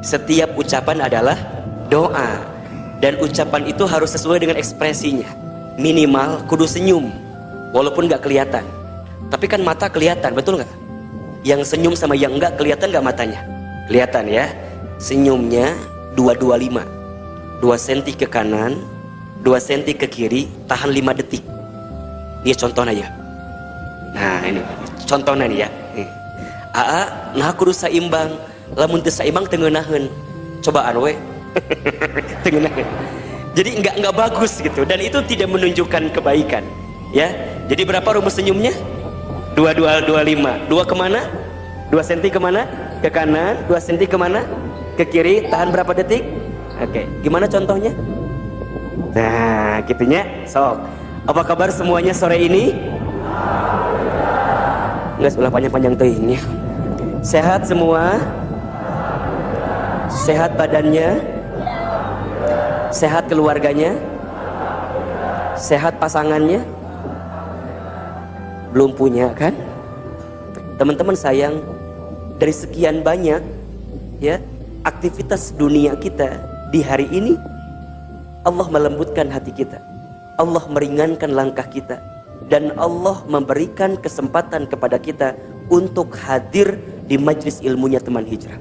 Setiap ucapan adalah doa, dan ucapan itu harus sesuai dengan ekspresinya. Minimal kudu senyum, walaupun nggak kelihatan. Tapi kan mata kelihatan, betul nggak? Yang senyum sama yang enggak kelihatan nggak matanya? Kelihatan ya. Senyumnya 225, 2 cm ke kanan, 2 cm ke kiri, tahan 5 detik. Ini contohnya ya. Nah ini contohnya nih ya. Aa, nah kudu saimbang. Lamun teu saimbang teu ngeunaheun. Cobaan we. Tengenaheun. Jadi enggak bagus gitu, dan itu tidak menunjukkan kebaikan. Ya. Jadi berapa rumus senyumnya? 2 kemana? 2 cm kemana? Ke kanan. 2 cm kemana? Ke kiri. Tahan berapa detik? Oke. Gimana contohnya? Nah, gitunya. Sok. Apa kabar semuanya sore ini? Enggak ulah panjang-panjang teuing ya. Sehat semua? Sehat badannya? Sehat keluarganya? Sehat pasangannya? Belum punya kan? Teman-teman sayang, dari sekian banyak ya aktivitas dunia kita di hari ini, Allah melembutkan hati kita, Allah meringankan langkah kita, dan Allah memberikan kesempatan kepada kita untuk hadir di majlis ilmunya teman hijrah.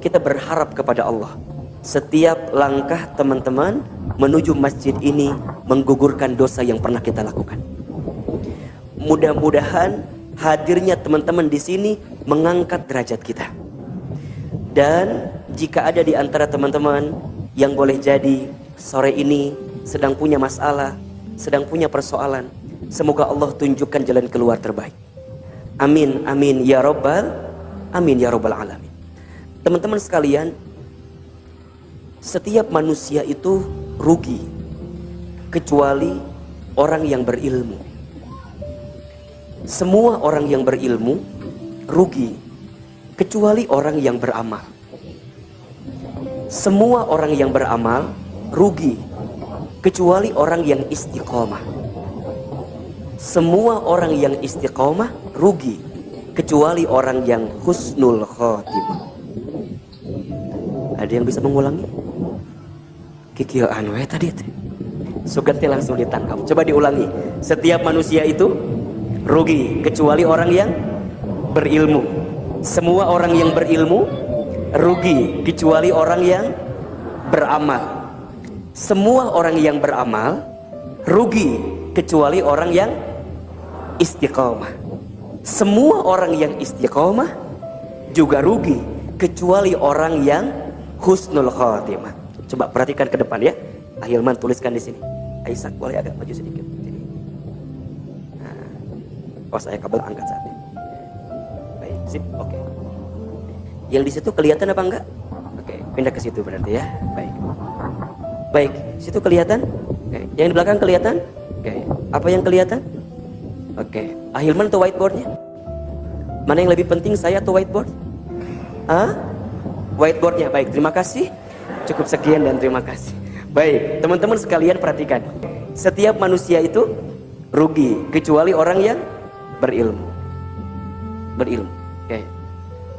Kita berharap kepada Allah, setiap langkah teman-teman menuju masjid ini menggugurkan dosa yang pernah kita lakukan. Mudah-mudahan hadirnya teman-teman di sini mengangkat derajat kita. Dan jika ada di antara teman-teman yang boleh jadi sore ini sedang punya masalah, sedang punya persoalan, semoga Allah tunjukkan jalan keluar terbaik. Amin, amin ya rabbal alamin. Teman-teman sekalian, setiap manusia itu rugi kecuali orang yang berilmu. Semua orang yang berilmu rugi kecuali orang yang beramal. Semua orang yang beramal rugi kecuali orang yang istiqomah. Semua orang yang istiqomah rugi kecuali orang yang husnul khotimah. Ada yang bisa mengulangi? Kikiaan we tadi itu. Sugante langsung ditangkap. Coba diulangi. Setiap manusia itu rugi kecuali orang yang berilmu. Semua orang yang berilmu rugi kecuali orang yang beramal. Semua orang yang beramal rugi kecuali orang yang istiqomah. Semua orang yang istiqomah juga rugi kecuali orang yang husnul khotimah. Coba perhatikan ke depan ya. Ahilman tuliskan di sini. Aisyah boleh agak maju sedikit. Nah, saya kabel angkat saat ini. Baik, sip, oke. Yang di situ kelihatan apa enggak? Oke, pindah ke situ berarti ya. Baik. Baik, situ kelihatan? Oke. Yang di belakang kelihatan? Oke. Apa yang kelihatan? Oke. Ahilman tuh whiteboardnya. Mana yang lebih penting, saya atau whiteboard? Whiteboardnya. Baik, terima kasih. Cukup sekian dan terima kasih. Baik, teman-teman sekalian perhatikan. Setiap manusia itu rugi kecuali orang yang berilmu. Berilmu. Oke.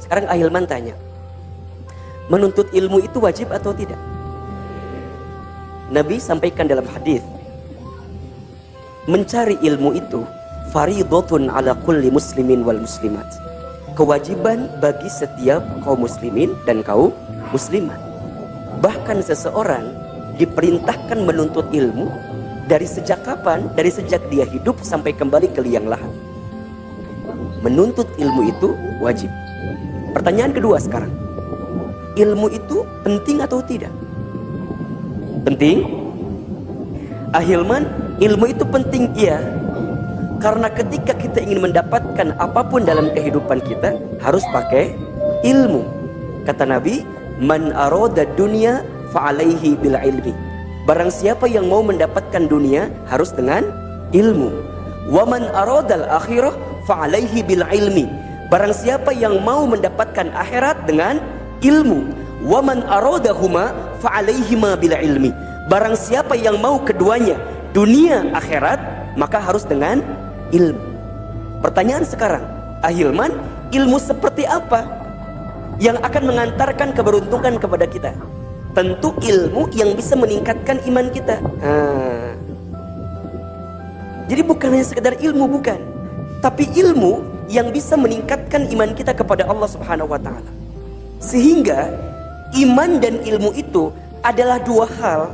Sekarang Ahilman tanya, menuntut ilmu itu wajib atau tidak? Nabi sampaikan dalam hadis, mencari ilmu itu faridhatun ala kulli muslimin wal muslimat. Kewajiban bagi setiap kaum muslimin dan kaum muslimat. Bahkan seseorang diperintahkan menuntut ilmu dari sejak kapan? Dari sejak dia hidup sampai kembali ke liang lahat. Menuntut ilmu itu wajib. Pertanyaan kedua sekarang, ilmu itu penting atau tidak? Penting? Ahilman, ilmu itu penting iya. Karena ketika kita ingin mendapatkan apapun dalam kehidupan kita, harus pakai ilmu. Kata Nabi, man arada dunya fa'alaihi bil ilmi. Barang siapa yang mau mendapatkan dunia harus dengan ilmu. Wa man aradal akhirah fa'alaihi bil ilmi. Barang siapa yang mau mendapatkan akhirat dengan ilmu. Wa man aradahuma fa'alaihima bil ilmi. Barang siapa yang mau keduanya, dunia akhirat, maka harus dengan ilmu. Pertanyaan sekarang, Ahilman, ilmu seperti apa? yang akan mengantarkan keberuntungan kepada kita. Tentu ilmu yang bisa meningkatkan iman kita. Jadi bukan hanya sekedar ilmu, bukan, tapi ilmu yang bisa meningkatkan iman kita kepada Allah Subhanahu wa taala. Sehingga iman dan ilmu itu adalah dua hal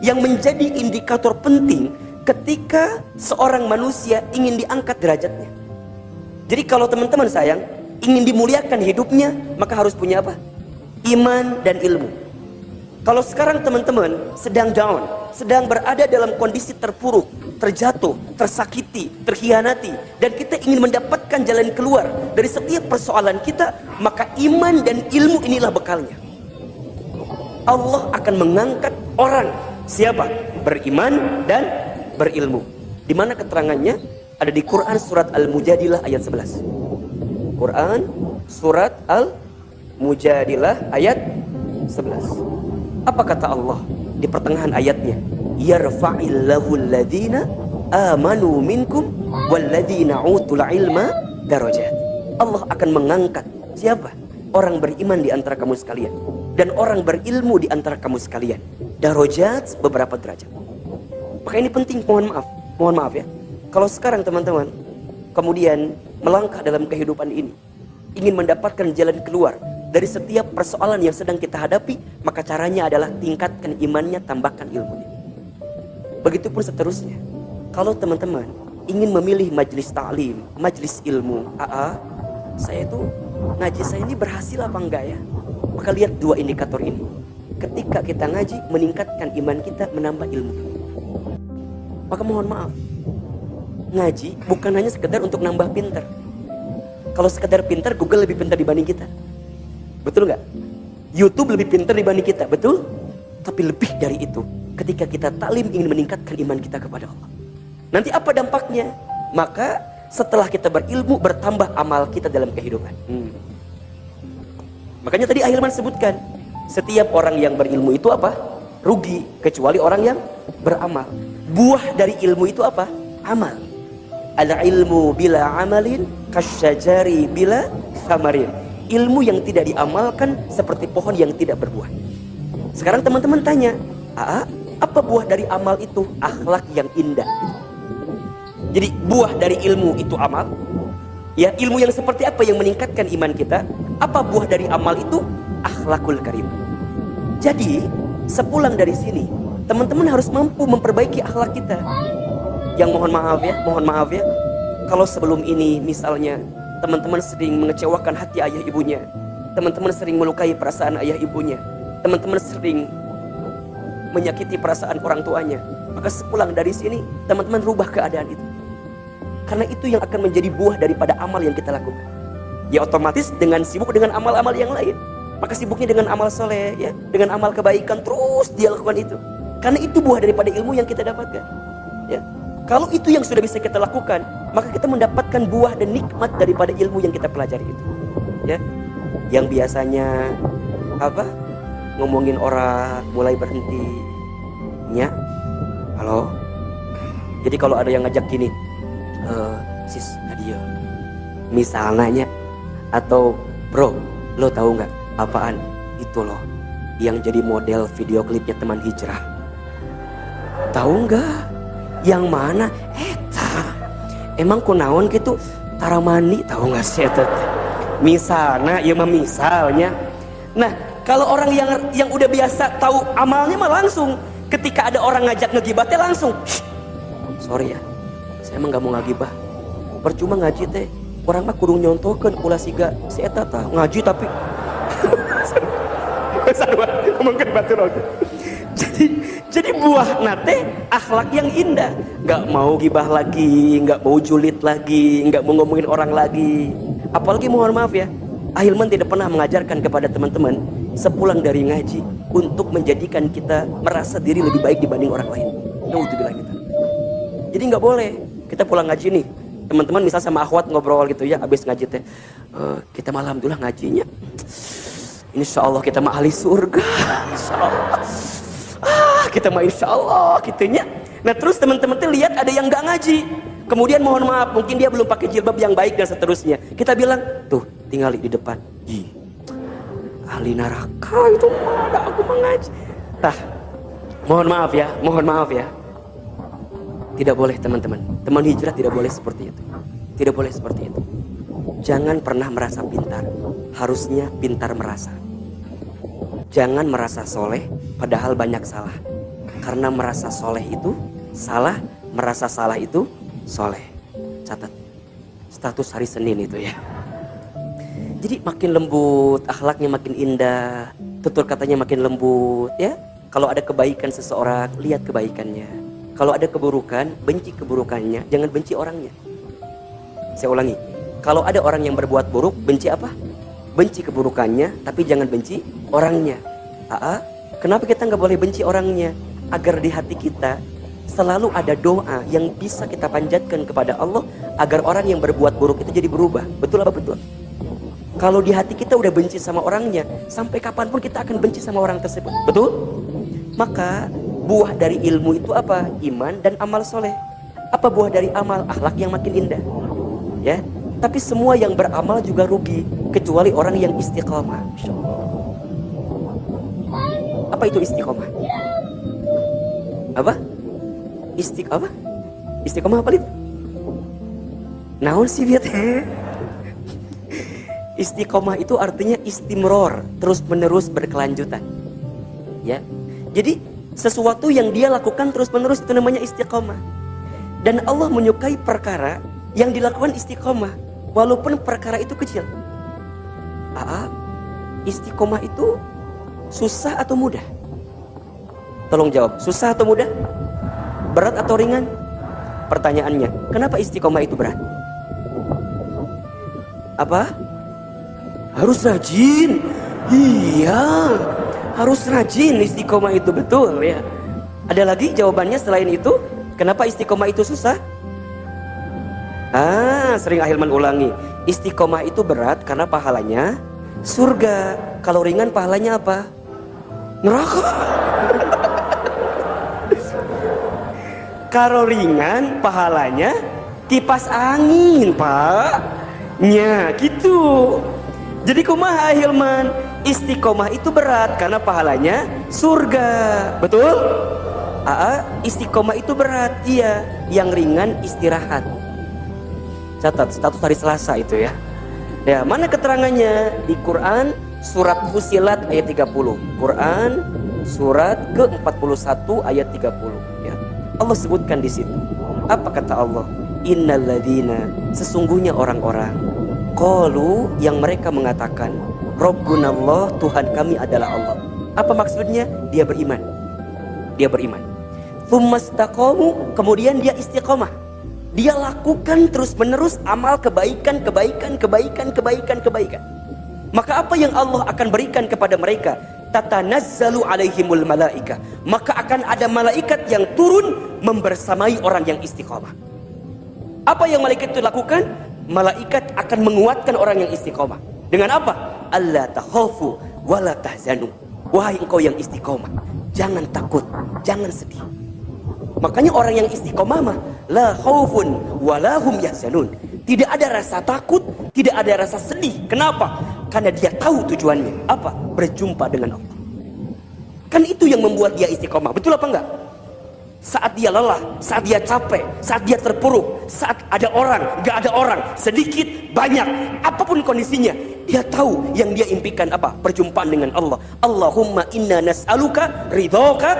yang menjadi indikator penting ketika seorang manusia ingin diangkat derajatnya. Jadi kalau teman-teman sayang ingin dimuliakan hidupnya, maka harus punya apa? Iman dan ilmu. Kalau sekarang teman-teman sedang down, sedang berada dalam kondisi terpuruk, terjatuh, tersakiti, terhianati, dan kita ingin mendapatkan jalan keluar dari setiap persoalan kita, maka iman dan ilmu inilah bekalnya. Allah akan mengangkat orang siapa? Beriman dan berilmu. Di mana keterangannya? Ada di Quran surat Al-Mujadilah ayat 11. Quran surat Al-Mujadilah ayat 11. Apa kata Allah di pertengahan ayatnya? Yarfa'illahu alladhina amanu minkum walladhina utul ilma darajat. Allah akan mengangkat siapa? Orang beriman di antara kamu sekalian dan orang berilmu di antara kamu sekalian. Darajat, beberapa derajat. Maka ini penting, mohon maaf ya. Kalau sekarang teman-teman kemudian melangkah dalam kehidupan ini, ingin mendapatkan jalan keluar dari setiap persoalan yang sedang kita hadapi, maka caranya adalah tingkatkan imannya, tambahkan ilmunya. Begitupun seterusnya. Kalau teman-teman ingin memilih majelis ta'lim, majelis ilmu, saya tuh ngaji saya ini berhasil apa enggak ya? Maka lihat dua indikator ini. Ketika kita ngaji, meningkatkan iman kita, menambah ilmu. Maka mohon maaf, ngaji bukan hanya sekedar untuk nambah pintar. Kalau sekedar pintar, Google lebih pintar dibanding kita. Betul nggak? YouTube lebih pintar dibanding kita, betul? Tapi lebih dari itu, ketika kita taklim ingin meningkatkan iman kita kepada Allah. Nanti apa dampaknya? Maka setelah kita berilmu, bertambah amal kita dalam kehidupan. Makanya tadi Ahilman sebutkan, setiap orang yang berilmu itu apa? Rugi, kecuali orang yang beramal. Buah dari ilmu itu apa? Amal. Al-ilmu bila amalin kasyajari bila thamarin. Ilmu yang tidak diamalkan seperti pohon yang tidak berbuah. Sekarang teman-teman tanya, apa buah dari amal itu? Akhlak yang indah. Jadi buah dari ilmu itu amal. Ya, ilmu yang seperti apa yang meningkatkan iman kita? Apa buah dari amal itu? Akhlakul karim. Jadi sepulang dari sini, teman-teman harus mampu memperbaiki akhlak kita. Yang mohon maaf ya, kalau sebelum ini misalnya teman-teman sering mengecewakan hati ayah ibunya, teman-teman sering melukai perasaan ayah ibunya, teman-teman sering menyakiti perasaan orang tuanya, maka sepulang dari sini teman-teman rubah keadaan itu. Karena itu yang akan menjadi buah daripada amal yang kita lakukan. Ya otomatis dengan sibuk dengan amal-amal yang lain, maka sibuknya dengan amal soleh, ya, dengan amal kebaikan, terus dia lakukan itu. Karena itu buah daripada ilmu yang kita dapatkan. Ya. Kalau itu yang sudah bisa kita lakukan, maka kita mendapatkan buah dan nikmat daripada ilmu yang kita pelajari itu. Ya, yang biasanya ngomongin orang mulai berhenti. Ya, halo. Jadi kalau ada yang ngajak gini, sis, Nadia, misalnya, atau bro, lo tahu nggak apaan itu loh yang jadi model video klipnya Teman Hijrah? Tahu nggak? Yang mana? Emang kunaon gitu taramani, tahu nggak sih itu? Misalnya, ya misalnya. Nah, kalau orang yang udah biasa tahu amalnya mah langsung, ketika ada orang ngajak ngegibatnya langsung, sorry ya, saya emang nggak mau ngagibah. Percuma ngaji teh, orang mah kudu nyontohkeun ulah siga si eta tah ngaji tapi ngomongkeun batur oge. Jadi buah nate akhlak yang indah. Nggak mau gibah lagi, nggak mau julid lagi, nggak mau ngomongin orang lagi. Apalagi mohon maaf ya, Ahilman tidak pernah mengajarkan kepada teman-teman sepulang dari ngaji untuk menjadikan kita merasa diri lebih baik dibanding orang lain. Naudzubillah kita. Jadi nggak boleh kita pulang ngaji nih, teman-teman misal sama akhwat ngobrol gitu ya, habis ngaji teh, kita malam alhamdulillah ngajinya, insya Allah kita mah ahli surga, insya Allah. Kita mah insya Allah gitunya. Nah terus teman-teman lihat ada yang nggak ngaji, kemudian mohon maaf mungkin dia belum pakai jilbab yang baik dan seterusnya. Kita bilang tuh tinggal di depan, ahli neraka itu ada aku mengaji. Tah, mohon maaf ya. Tidak boleh teman-teman. Teman hijrah tidak boleh seperti itu. Tidak boleh seperti itu. Jangan pernah merasa pintar. Harusnya pintar merasa. Jangan merasa soleh padahal banyak salah. Karena merasa soleh itu salah, merasa salah itu soleh. Catat. Status hari Senin itu ya. Jadi makin lembut, akhlaknya makin indah, tutur katanya makin lembut ya. Kalau ada kebaikan seseorang, lihat kebaikannya. Kalau ada keburukan, benci keburukannya, jangan benci orangnya. Saya ulangi, kalau ada orang yang berbuat buruk, benci apa? Benci keburukannya, tapi jangan benci orangnya. Kenapa kita nggak boleh benci orangnya? Agar di hati kita selalu ada doa yang bisa kita panjatkan kepada Allah, agar orang yang berbuat buruk itu jadi berubah. Betul apa betul? Kalau di hati kita udah benci sama orangnya, sampai kapanpun kita akan benci sama orang tersebut. Betul? Maka buah dari ilmu itu apa? Iman dan amal soleh. Apa buah dari amal? Akhlak yang makin indah. Ya, tapi semua yang beramal juga rugi, kecuali orang yang istiqomah. Apa itu istiqomah? Apa? Istiqomah apa itu? Naon sih biat? Istiqomah itu artinya istimror, terus menerus berkelanjutan. Ya, jadi sesuatu yang dia lakukan terus menerus itu namanya istiqomah. Dan Allah menyukai perkara yang dilakukan istiqomah, walaupun perkara itu kecil. Istiqomah itu susah atau mudah? Tolong jawab, susah atau mudah? Berat atau ringan? Pertanyaannya, kenapa istiqomah itu berat? Apa? Harus rajin. Iya, harus rajin istiqomah itu, betul ya. Ada lagi jawabannya selain itu? Kenapa istiqomah itu susah? Sering Ahilman ulangi. Istiqomah itu berat karena pahalanya surga. Kalau ringan pahalanya apa? Neraka. Kalau ringan pahalanya kipas angin, Pak. Nya gitu. Jadi kumaha Ahilman? Istiqomah itu berat karena pahalanya surga. Betul? Istiqomah itu berat. Iya. Yang ringan istirahat. Catat status hari Selasa itu ya. Ya, mana keterangannya? Di Quran surat Fusilat ayat 30. Quran surat ke-41 ayat 30 ya. Allah sebutkan di situ. Apa kata Allah? Innalladzina, sesungguhnya orang-orang, qalu, yang mereka mengatakan, Rabbunallah, Tuhan kami adalah Allah. Apa maksudnya? Dia beriman. Dia beriman. Tsumastaqamu, kemudian dia istiqomah. Dia lakukan terus-menerus amal kebaikan. Maka apa yang Allah akan berikan kepada mereka? Tatanazzalu alaihimul malaika. Maka akan ada malaikat yang turun membersamai orang yang istiqomah. Apa yang malaikat itu lakukan? Malaikat akan menguatkan orang yang istiqomah. Dengan apa? Alla takhafu wala tahzanu. Wahai engkau yang istiqomah, jangan takut, jangan sedih. Makanya orang yang istiqomah mah la khaufun wala hum yahzanun. Tidak ada rasa takut, tidak ada rasa sedih. Kenapa? Karena dia tahu tujuannya. Apa? Berjumpa dengan Allah. Kan itu yang membuat dia istiqomah. Betul apa enggak? Saat dia lelah, saat dia capek, saat dia terpuruk, saat ada orang, gak ada orang, sedikit, banyak, apapun kondisinya, dia tahu yang dia impikan apa? Perjumpaan dengan Allah. Allahumma inna nas'aluka ridhoka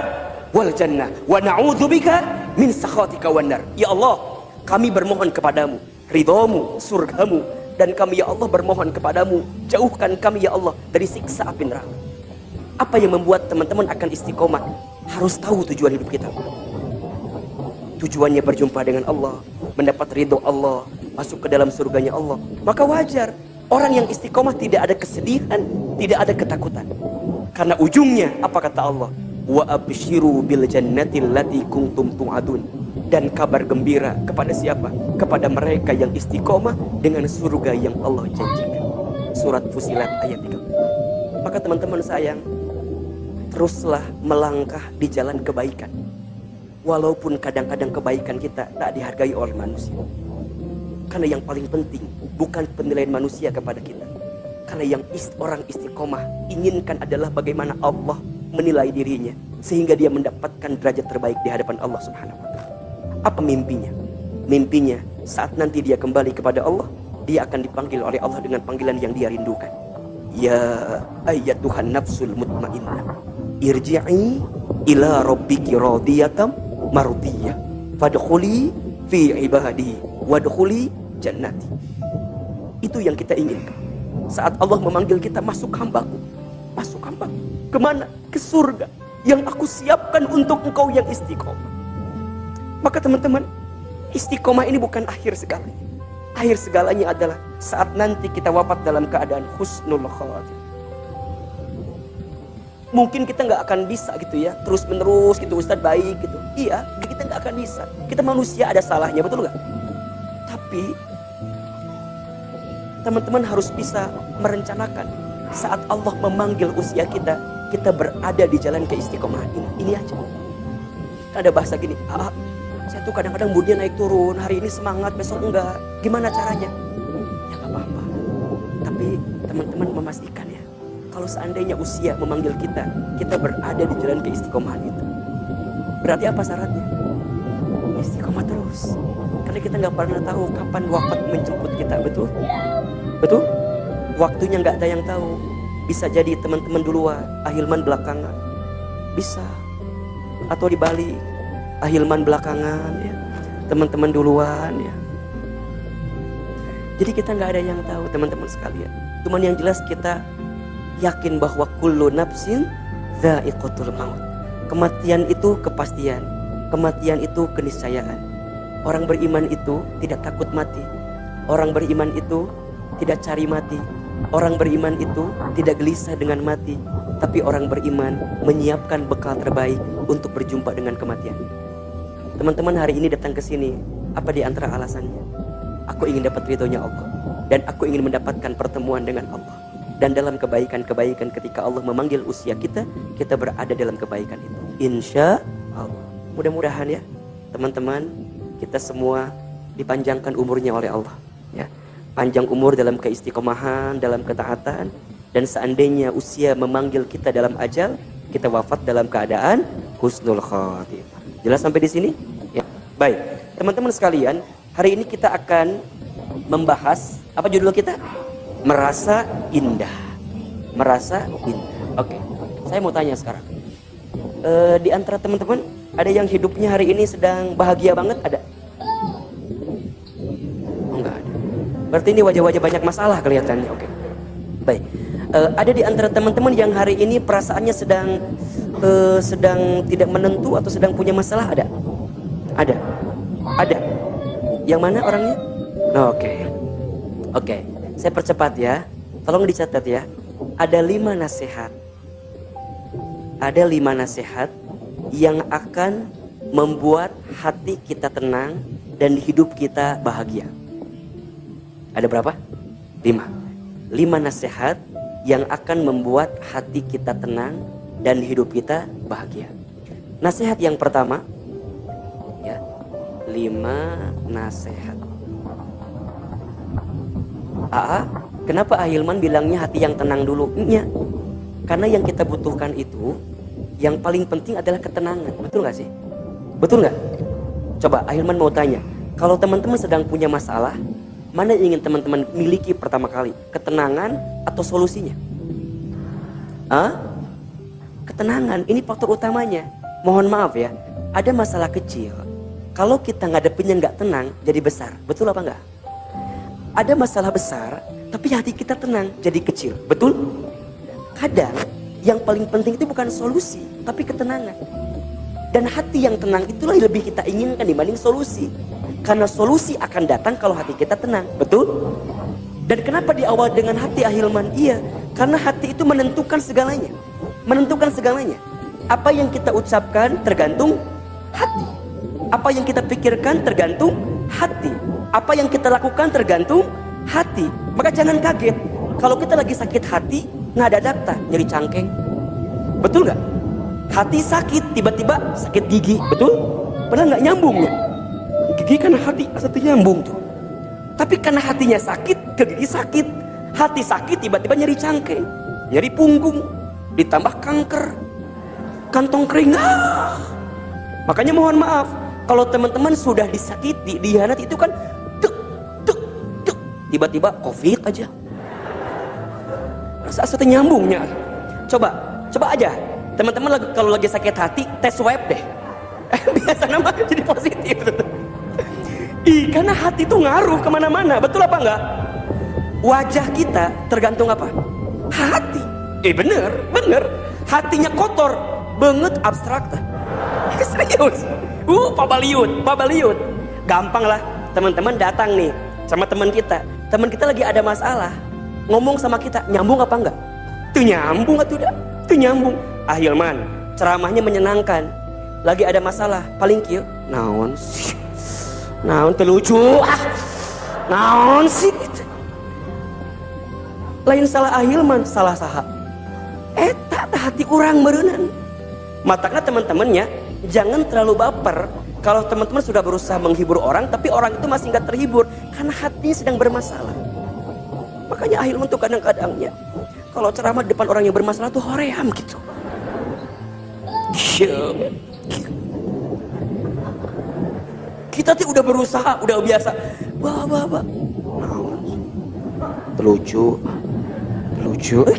wal jannah wa na'udzubika min sakhatika wan nar. Ya Allah, kami bermohon kepadamu ridhomu, surgamu, dan kami ya Allah bermohon kepadamu, jauhkan kami ya Allah dari siksa api neraka. Apa yang membuat teman-teman akan istiqomah? Harus tahu tujuan hidup kita. Tujuannya berjumpa dengan Allah, mendapat ridho Allah, masuk ke dalam surganya Allah. Maka wajar orang yang istiqomah tidak ada kesedihan, tidak ada ketakutan. Karena ujungnya apa kata Allah? Wa abshiru bil jannati allati kuntum tu'adun. Dan kabar gembira kepada siapa? Kepada mereka yang istiqomah dengan surga yang Allah janjikan. Surat Fusilat ayat 3. Maka teman-teman sayang, teruslah melangkah di jalan kebaikan. Walaupun kadang-kadang kebaikan kita tak dihargai oleh manusia. Karena yang paling penting bukan penilaian manusia kepada kita, Karena yang orang istiqomah inginkan adalah bagaimana Allah menilai dirinya, sehingga dia mendapatkan derajat terbaik di hadapan Allah Subhanahu wa Ta'ala. Apa mimpinya? Mimpinya saat nanti dia kembali kepada Allah, dia akan dipanggil oleh Allah dengan panggilan yang dia rindukan. Ya ayyatuhan nafsul mutmainnah, irji'i ila rabbiki radiyatan mardiyah, fadkhuli fi ibadi wadkhuli jannati. Itu yang kita inginkan. Saat Allah memanggil kita, masuk hambaku. Masuk hambaku. Kemana? Ke surga yang aku siapkan untuk engkau yang istiqomah. Maka teman-teman, istiqomah ini bukan akhir segalanya. Akhir segalanya adalah saat nanti kita wafat dalam keadaan husnul khawatir. Mungkin kita nggak akan bisa gitu ya, terus menerus gitu, Ustadz baik gitu. Iya, kita nggak akan bisa. Kita manusia, ada salahnya, betul nggak? Tapi teman-teman harus bisa merencanakan saat Allah memanggil usia kita, kita berada di jalan keistiqomahan ini. Ini aja. Ada bahasa gini, saya tuh kadang-kadang moodnya naik turun, hari ini semangat, besok enggak. Gimana caranya? Ya nggak apa-apa. Tapi teman-teman memastikan ya, kalau seandainya usia memanggil kita, kita berada di jalan keistiqomahan itu. Berarti apa syaratnya? Istiqomah terus. Karena kita nggak pernah tahu kapan wafat menjemput kita, betul? Betul? Waktunya nggak ada yang tahu. Bisa jadi teman-teman duluan, Ahilman belakangan. Bisa. Atau dibalik, Ahilman belakangan, ya. Teman-teman duluan, ya. Jadi kita nggak ada yang tahu, teman-teman sekalian. Cuman yang jelas kita yakin bahwa kullu nafsin dha'iqatul maut. Kematian itu kepastian. Kematian itu keniscayaan. Orang beriman itu tidak takut mati. Orang beriman itu tidak cari mati. Orang beriman itu tidak gelisah dengan mati. Tapi orang beriman menyiapkan bekal terbaik untuk berjumpa dengan kematian. Teman-teman hari ini datang ke sini, apa di antara alasannya? Aku ingin dapat ridhonya Allah, dan aku ingin mendapatkan pertemuan dengan Allah. Dan dalam kebaikan-kebaikan ketika Allah memanggil usia kita, kita berada dalam kebaikan itu. Insya Allah. Mudah-mudahan ya, teman-teman, kita semua dipanjangkan umurnya oleh Allah. Ya, panjang umur dalam keistiqomahan, dalam ketaatan. Dan seandainya usia memanggil kita dalam ajal, kita wafat dalam keadaan husnul khatimah. Jelas sampai di sini? Ya. Baik, teman-teman sekalian, hari ini kita akan membahas, apa judul kita? Merasa indah. Merasa indah. Oke, saya mau tanya sekarang. Di antara teman-teman, ada yang hidupnya hari ini sedang bahagia banget? Ada? Oh, enggak ada. Berarti ini wajah-wajah banyak masalah kelihatannya. Oke. Baik. Ada di antara teman-teman yang hari ini perasaannya sedang tidak menentu atau sedang punya masalah? Ada? Ada? Ada? Yang mana orangnya? Oke. Oke. Saya percepat ya. Tolong dicatat ya. Ada 5 nasihat. Ada 5 nasihat yang akan membuat hati kita tenang dan hidup kita bahagia. Ada berapa? 5. 5 nasihat yang akan membuat hati kita tenang dan hidup kita bahagia. Nasihat yang pertama, ya, 5 nasihat. Kenapa Ahilman bilangnya hati yang tenang dulu? Ya, karena yang kita butuhkan itu, yang paling penting adalah ketenangan. Betul gak sih? Betul gak? Coba Ahilman mau tanya, kalau teman-teman sedang punya masalah, mana yang ingin teman-teman miliki pertama kali? Ketenangan atau solusinya? Ketenangan, ini faktor utamanya. Mohon maaf ya, ada masalah kecil, kalau kita ngadepinnya nggak tenang, jadi besar. Betul apa enggak? Ada masalah besar, tapi hati kita tenang, jadi kecil. Betul? Kadang yang paling penting itu bukan solusi, tapi ketenangan. Dan hati yang tenang itulah yang lebih kita inginkan dibanding solusi. Karena solusi akan datang kalau hati kita tenang. Betul? Dan kenapa diawal dengan hati, Ahilman? Iya, karena hati itu menentukan segalanya. Menentukan segalanya. Apa yang kita ucapkan tergantung hati. Apa yang kita pikirkan tergantung hati. Apa yang kita lakukan tergantung hati. Maka jangan kaget kalau kita lagi sakit hati, nggak ada data, nyeri cangkeng. Betul nggak? Hati sakit, tiba-tiba sakit gigi. Betul? Padahal nggak nyambung ya. Gigi karena hati asal nyambung tuh. Tapi karena hatinya sakit, ke gigi sakit. Hati sakit tiba-tiba nyeri cangkeng, nyeri punggung, ditambah kanker, kantong kering. Makanya mohon maaf, kalau teman-teman sudah disakiti, dihianati itu kan duk, duk, duk, tiba-tiba COVID aja. Rasa nyambungnya. Coba aja, teman-teman kalau lagi sakit hati, tes swab deh. Biasa nama jadi positif. Karena hati itu ngaruh kemana-mana, betul apa enggak? Wajah kita tergantung apa? Hati. Bener. Hatinya kotor, banget abstrak. Serius. Pabaliut. Gampang lah, teman-teman datang nih sama teman kita. Teman kita lagi ada masalah, ngomong sama kita, nyambung apa enggak? Tuh nyambung atau tidak? Tuh nyambung. Hilman, ceramahnya menyenangkan. Lagi ada masalah, paling kieu, naon sih? Naon terlucu? Naon sih? Lain salah Hilman, salah saha. Eta hati urang meureunnan. Matakna teman-temannya, jangan terlalu baper kalau teman-teman sudah berusaha menghibur orang tapi orang itu masih nggak terhibur karena hatinya sedang bermasalah. Makanya Hilman tuh kadang-kadangnya kalau ceramah depan orang yang bermasalah tuh hoream gitu. Kita tuh udah berusaha, udah biasa. Bah. Terlucu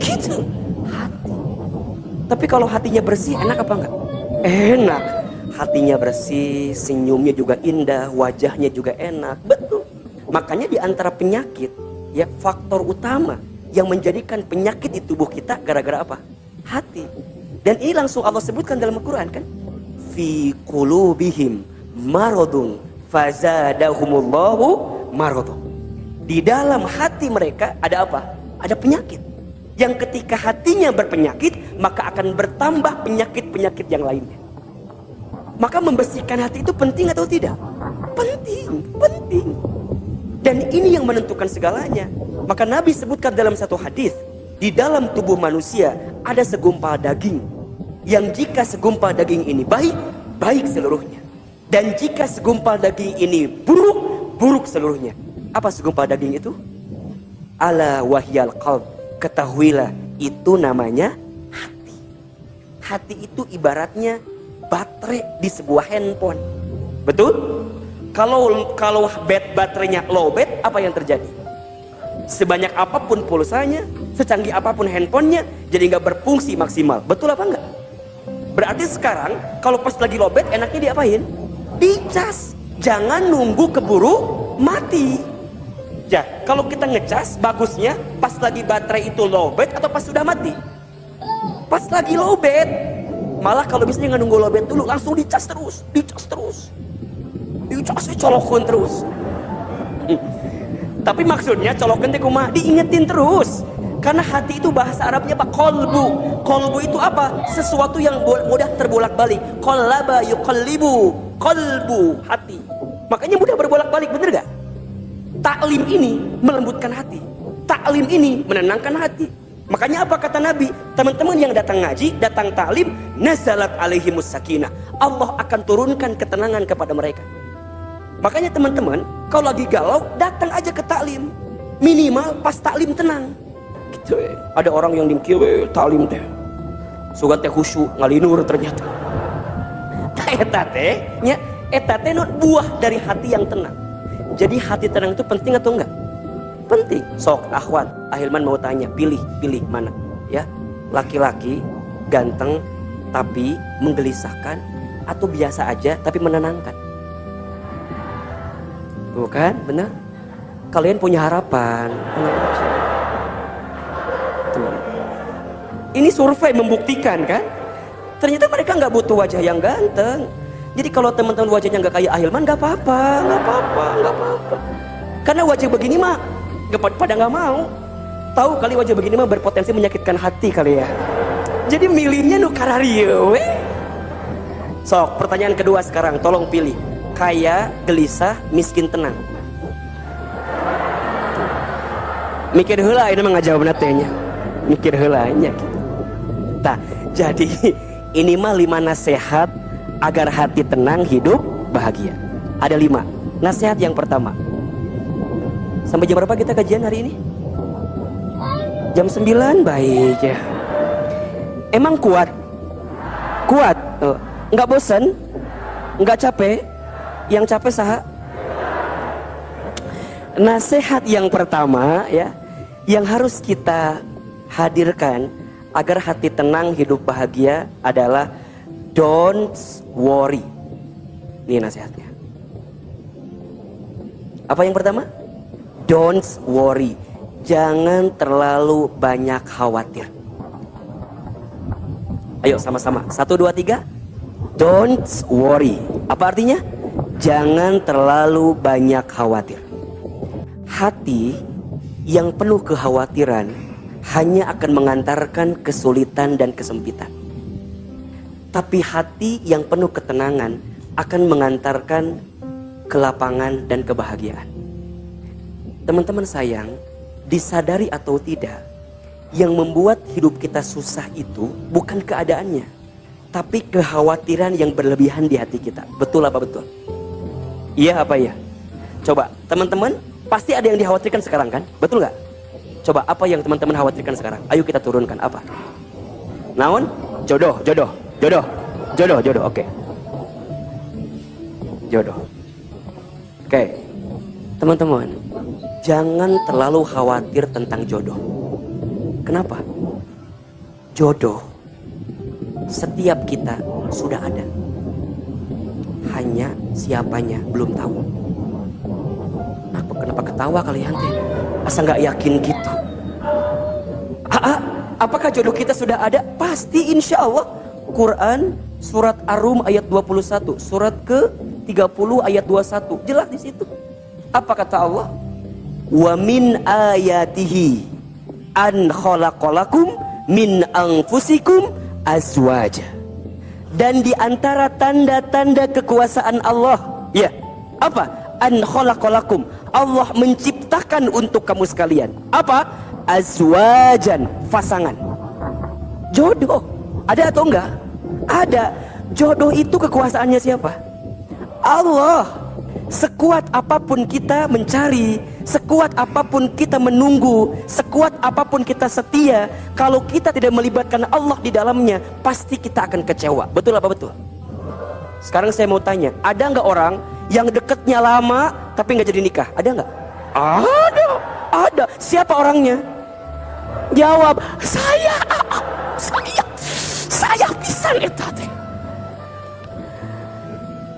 gitu. Hati. Tapi kalau hatinya bersih enak apa enggak? Enak. Hatinya bersih, senyumnya juga indah, wajahnya juga enak. Betul. Makanya di antara penyakit, ya faktor utama yang menjadikan penyakit di tubuh kita gara-gara apa? Hati. Dan ini langsung Allah sebutkan dalam Al-Quran kan? Fi qulubihim maradun fazadahumullahu maradun. Di dalam hati mereka ada apa? Ada penyakit. Yang ketika hatinya berpenyakit, maka akan bertambah penyakit-penyakit yang lainnya. Maka membersihkan hati itu penting atau tidak? Penting. Dan ini yang menentukan segalanya. Maka Nabi sebutkan dalam satu hadis, di dalam tubuh manusia ada segumpal daging, yang jika segumpal daging ini baik, baik seluruhnya. Dan jika segumpal daging ini buruk, buruk seluruhnya. Apa segumpal daging itu? Ala wahyal qalb. Ketahuilah, itu namanya hati. Hati itu ibaratnya baterai di sebuah handphone. Betul? Kalau baterainya lowbat, apa yang terjadi? Sebanyak apapun pulsanya, secanggih apapun handphonenya, jadi nggak berfungsi maksimal. Betul apa enggak? Berarti sekarang kalau pas lagi lowbat, enaknya diapain? Dicas. Jangan nunggu keburu mati. Ya, kalau kita ngecas, bagusnya pas lagi baterai itu lowbat atau pas sudah mati? Pas lagi lowbat. Malah kalau misalnya nggak nunggu lowbat dulu, langsung dicas terus. Dicas, colokin terus. Tapi maksudnya colokin teh kumaha? Diingetin terus. Karena hati itu bahasa Arabnya apa? Kolbu. Kolbu itu apa? Sesuatu yang mudah terbolak-balik. Qallaba yuqallibu. Kolbu, hati. Makanya mudah berbolak-balik, bener gak? Taklim ini melembutkan hati. Taklim ini menenangkan hati. Makanya apa kata Nabi? Teman-teman yang datang ngaji, datang taklim, nazalat alaihimus sakinah. Allah akan turunkan ketenangan kepada mereka. Makanya teman-teman, kalau lagi galau, datang aja ke taklim. Minimal pas taklim tenang. Gitu, ada orang yang dimkiwe taklim teh. Sugan teh khusyuk, ngalinur ternyata. Eta teh, nya eta teh buah dari hati yang tenang. Jadi hati tenang itu penting atau enggak? Penting. Sok akhwat, Hilman mau tanya, pilih mana? Ya, laki-laki ganteng tapi menggelisahkan atau biasa aja tapi menenangkan? Bukan, benar? Kalian punya harapan. Tuh. Ini survei membuktikan kan? Ternyata mereka nggak butuh wajah yang ganteng. Jadi kalau teman-teman wajahnya nggak kayak Hilman, nggak apa-apa. Karena wajah begini mah pada nggak mau. Tahu kali wajah begini mah berpotensi menyakitkan hati kali ya. Jadi milihnya nu kararieu we. Sok, pertanyaan kedua sekarang, tolong pilih. Kaya, gelisah, miskin, tenang. Mikir heula ini mah ngajawabna teh nya. Mikir heula nya. Tah, jadi ini mah 5 nasihat agar hati tenang, hidup bahagia. Ada 5. Nasihat yang pertama. Sampai jam berapa kita kajian hari ini? Jam 9 baik ya. Emang kuat? Kuat. Oh. Nggak bosan? Nggak capek? Yang capek saha? Nasihat yang pertama ya, yang harus kita hadirkan agar hati tenang, hidup bahagia adalah don't worry. Ini nasihatnya. Apa yang pertama? Don't worry. Jangan terlalu banyak khawatir. Ayo sama-sama. 1, 2, 3. Don't worry. Apa artinya? Jangan terlalu banyak khawatir. Hati yang penuh kekhawatiran hanya akan mengantarkan kesulitan dan kesempitan. Tapi hati yang penuh ketenangan akan mengantarkan kelapangan dan kebahagiaan. Teman-teman sayang, disadari atau tidak, yang membuat hidup kita susah itu bukan keadaannya, tapi kekhawatiran yang berlebihan di hati kita. Betul apa betul? Iya apa ya? Coba teman-teman, pasti ada yang dikhawatirkan sekarang kan? Betul gak? Coba apa yang teman-teman khawatirkan sekarang? Ayo kita turunkan. Apa? Naon? Jodoh. Oke. Jodoh. Oke. Teman-teman, jangan terlalu khawatir tentang jodoh. Kenapa? Jodoh setiap kita sudah ada. Hanya siapanya belum tahu. Kenapa ketawa kalian teh? Asa nggak yakin gitu. Apakah jodoh kita sudah ada? Pasti insya Allah. Quran surat Ar-Rum ayat 21, surat ke-30 ayat 21. Jelas di situ. Apa kata Allah? Wa min ayatihi an khalaqalakum min anfusikum azwaja. Dan di antara tanda-tanda kekuasaan Allah, ya, apa? An khalaqalakum. Allah menciptakan untuk kamu sekalian. Apa? Azwajan, pasangan. Jodoh. Ada atau enggak? Ada. Jodoh itu kekuasaannya siapa? Allah. Sekuat apapun kita mencari, sekuat apapun kita menunggu, sekuat apapun kita setia, kalau kita tidak melibatkan Allah di dalamnya, pasti kita akan kecewa. Betul apa betul? Sekarang saya mau tanya, ada nggak orang yang deketnya lama tapi nggak jadi nikah? Ada nggak? Ada. Siapa orangnya? Jawab, saya pisan eta teh.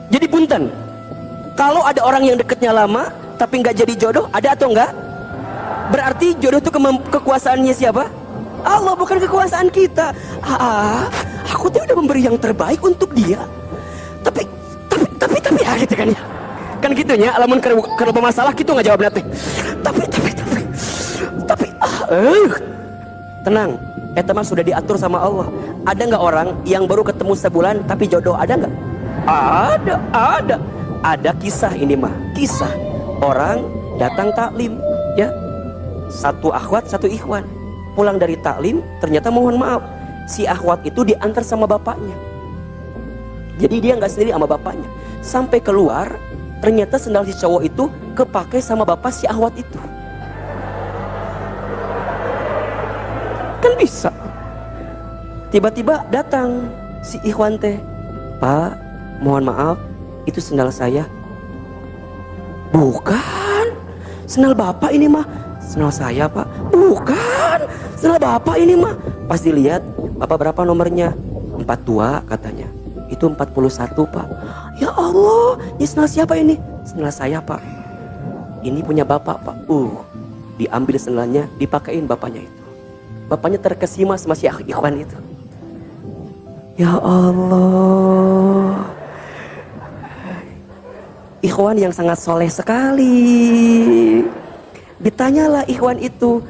Jadi punten. Kalau ada orang yang deketnya lama tapi nggak jadi jodoh, ada atau enggak? Berarti jodoh itu kekuasaannya siapa? Allah, bukan kekuasaan kita. Aku tuh udah memberi yang terbaik untuk dia. Tapi ya gitu kan ya. Kan gitunya, alamun kalau masalah gitu nggak jawab nanti. Tapi tenang. Eta mah sudah diatur sama Allah. Ada nggak orang yang baru ketemu sebulan tapi jodoh? Ada nggak? Ada. Ada kisah ini mah, kisah orang datang taklim, ya, satu akhwat satu ikhwan, pulang dari taklim ternyata mohon maaf si akhwat itu diantar sama bapaknya. Jadi dia nggak sendiri sama bapaknya. Sampai keluar ternyata sendal si cowok itu kepake sama bapak si akhwat itu. Kan bisa. Tiba-tiba datang si ikhwan teh, Pak, mohon maaf, itu sendal saya. Bukan, sendal bapak ini mah. Sendal saya pak. Bukan, sendal bapak ini mah. Pas dilihat, bapak berapa nomornya? 42 katanya. Itu 41 pak. Ya Allah, ini sendal siapa ini? Sendal saya pak. Ini punya bapak pak. Diambil sendalnya, dipakein bapaknya itu. Bapaknya terkesima sama si ikhwan itu. Ya Allah, ikhwan yang sangat soleh sekali. Ditanyalah ikhwan itu,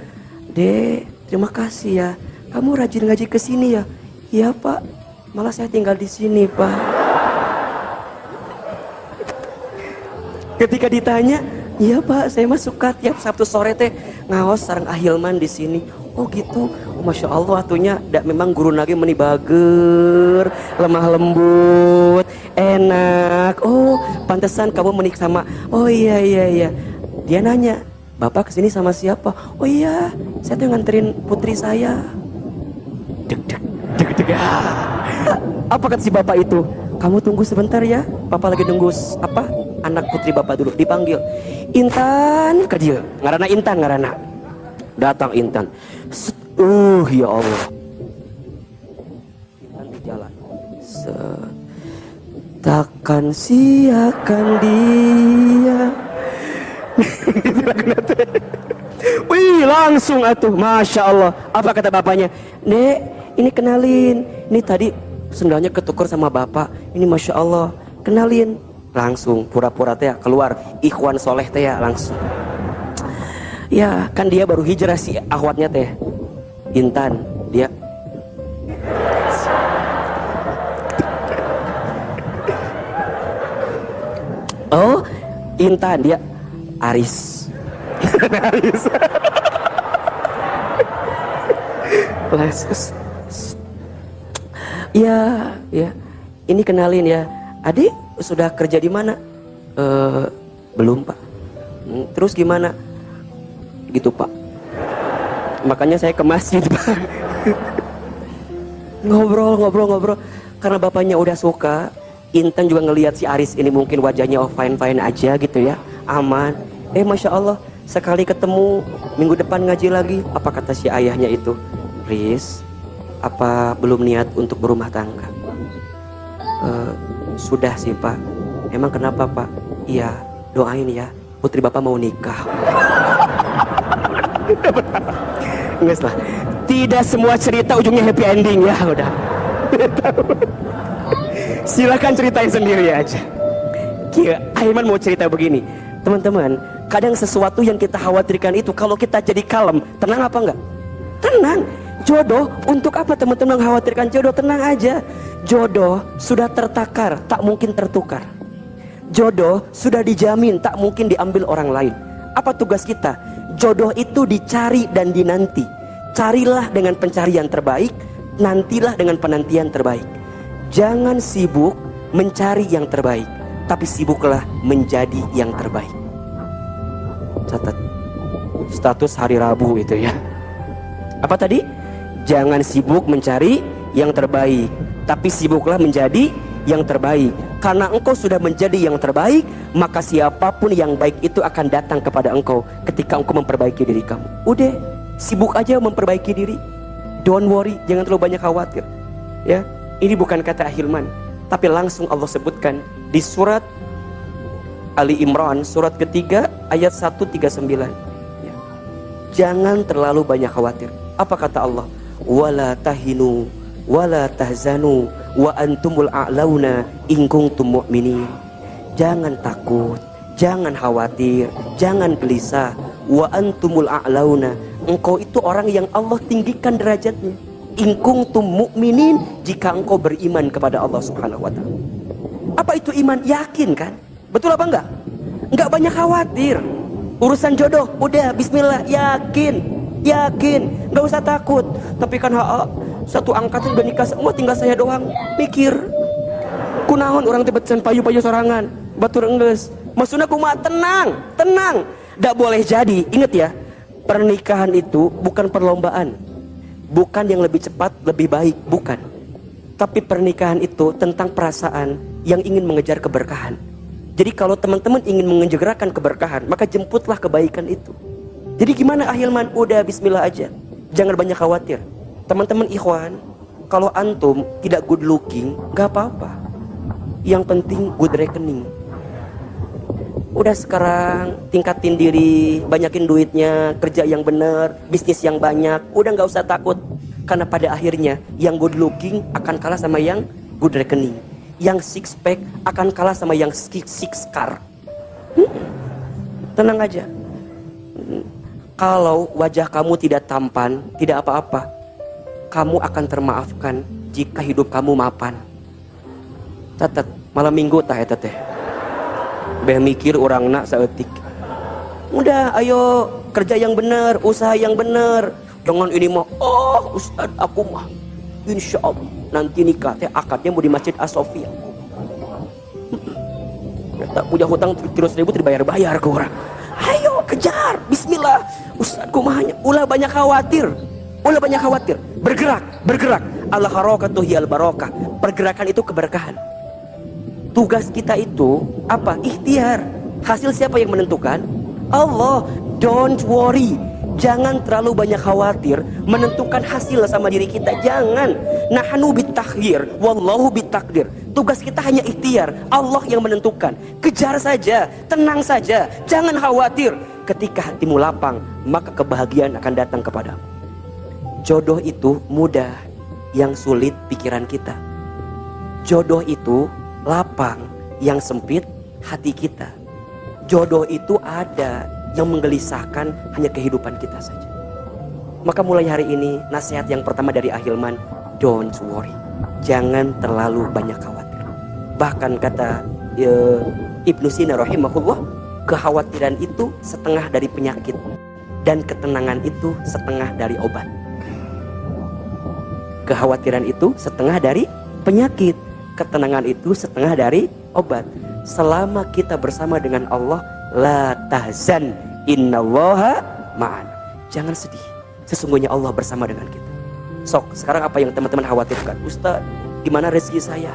Dek, terima kasih ya, kamu rajin ngaji ke sini ya? Iya pak, malah saya tinggal di sini pak. Ketika ditanya, iya pak, saya mah suka tiap Sabtu sore teh ngaos sareng ahilman di sini. Oh gitu, masya Allah atunya, memang guru nage meni bager, lemah lembut, enak. Oh pantesan kamu menik sama. Oh iya. Dia nanya, Bapak kesini sama siapa? Oh iya, saya tuh nganterin putri saya. Deg deg deg deg. Apa kata si bapak itu? Kamu tunggu sebentar ya, Bapak lagi nunggu apa? Anak putri Bapak dulu. Dipanggil Intan ke dia. Ngarana Intan, ngarana. Datang Intan. Ya Allah. Intan di jalan. Takkan siakan dia. Wih, langsung atuh, masya Allah. Apa kata bapaknya? Nek, ini kenalin. Ini tadi sendalnya ketuker sama bapak. Ini masya Allah, kenalin. Langsung pura-pura teh keluar ikhwan soleh teh langsung. Ya kan dia baru hijrah si akhwatnya teh. Intan dia. Oh, Intan dia Aris. Aris. Ya, ya. Ini kenalin ya. Adik sudah kerja di mana? Belum, Pak. Terus gimana? Gitu, Pak. Makanya saya ke masjid, Pak. Ngobrol. Karena bapaknya udah suka. Intan juga ngelihat si Aris ini mungkin wajahnya fine aja gitu ya, aman. Masya Allah, sekali ketemu minggu depan ngaji lagi. Apa kata si ayahnya itu? Riz, apa belum niat untuk berumah tangga? Sudah sih Pak. Emang kenapa Pak? Iya, doain ya, putri Bapak mau nikah. Enggak lah. Tidak semua cerita ujungnya happy ending ya, udah. Silakan ceritain sendiri aja. Aiman mau cerita begini, teman-teman. Kadang sesuatu yang kita khawatirkan itu kalau kita jadi kalem, tenang apa enggak? Tenang. Jodoh untuk apa teman-teman mengkhawatirkan jodoh? Tenang aja. Jodoh sudah tertakar, tak mungkin tertukar. Jodoh sudah dijamin, tak mungkin diambil orang lain. Apa tugas kita? Jodoh itu dicari dan dinanti. Carilah dengan pencarian terbaik, nantilah dengan penantian terbaik. Jangan sibuk mencari yang terbaik, tapi sibuklah menjadi yang terbaik. Catat status hari Rabu itu ya. Apa tadi? Jangan sibuk mencari yang terbaik, tapi sibuklah menjadi yang terbaik. Karena engkau sudah menjadi yang terbaik, maka siapapun yang baik itu akan datang kepada engkau ketika engkau memperbaiki diri kamu. Udah, sibuk aja memperbaiki diri. Don't worry, jangan terlalu banyak khawatir. Ya. Ini bukan kata Ahilman, tapi langsung Allah sebutkan di surat Ali Imran, surat ketiga ayat 139. Ya. Jangan terlalu banyak khawatir. Apa kata Allah? Wala tahinu, wala tahzanu, wa antumul a'launa in kuntum mu'minin. Jangan takut, jangan khawatir, jangan gelisah. Wa antumul a'launa. Engkau itu orang yang Allah tinggikan derajatnya. In kuntum mu'minin, jika engkau beriman kepada Allah Subhanahu wa taala. Apa itu iman? Yakin kan? Betul apa enggak? Enggak banyak khawatir. Urusan jodoh, udah bismillah, yakin, enggak usah takut. Tapi kan satu angkatan udah nikah semua, tinggal saya doang. Pikir kunaon orang teh beten payu-payu sorangan, batur enggeus. Maksudnya kumaha? Tenang. Enggak boleh jadi. Ingat ya, pernikahan itu bukan perlombaan. Bukan yang lebih cepat, lebih baik, bukan. Tapi pernikahan itu tentang perasaan yang ingin mengejar keberkahan. Jadi kalau teman-teman ingin mengejarkan keberkahan, maka jemputlah kebaikan itu. Jadi gimana Ahilman? Udah bismillah aja. Jangan banyak khawatir. Teman-teman ikhwan, kalau antum tidak good looking, gak apa-apa. Yang penting good reckoning. Udah sekarang tingkatin diri, banyakin duitnya, kerja yang benar, bisnis yang banyak. Udah gak usah takut. Karena pada akhirnya yang good looking akan kalah sama yang good reckoning. Yang six pack akan kalah sama yang six car. Tenang aja. Kalau wajah kamu tidak tampan, tidak apa-apa. Kamu akan termaafkan jika hidup kamu mapan. Catat, malam minggu tah eta teh. Beh mikir orang nak saeutik. Udah, ayo kerja yang benar, usaha yang benar. Jangan ini mah, Ustaz aku mah insya Allah nanti nikah teh akadnya mau di Masjid As-Sofia. Tak punya hutang 300.000 dibayar-bayar ke orang. Ayo kejar, bismillah. Ustaz kumahanya, ulah banyak khawatir. Ulah banyak khawatir. Bergerak. Al-harakatu hiyal barakah. Pergerakan itu keberkahan. Tugas kita itu apa? Ikhtiar. Hasil siapa yang menentukan? Allah. Don't worry. Jangan terlalu banyak khawatir menentukan hasil sama diri kita. Jangan. Nahnu bitakhir, wallahu bitakdir. Tugas kita hanya ikhtiar. Allah yang menentukan. Kejar saja, tenang saja. Jangan khawatir. Ketika hatimu lapang, maka kebahagiaan akan datang kepadamu. Jodoh itu mudah, yang sulit pikiran kita. Jodoh itu lapang, yang sempit hati kita. Jodoh itu ada, yang menggelisahkan hanya kehidupan kita saja. Maka mulai hari ini, nasihat yang pertama dari Ahilman, don't worry. Jangan terlalu banyak khawatir. Bahkan kata Ibnu Sina rahimahullah, kekhawatiran itu setengah dari penyakit, dan ketenangan itu setengah dari obat. Kekhawatiran itu setengah dari penyakit, ketenangan itu setengah dari obat. Selama kita bersama dengan Allah, la tahzan, innallaha ma'an. Jangan sedih, sesungguhnya Allah bersama dengan kita. Sok, sekarang apa yang teman-teman khawatirkan? Ustaz, gimana rezeki saya?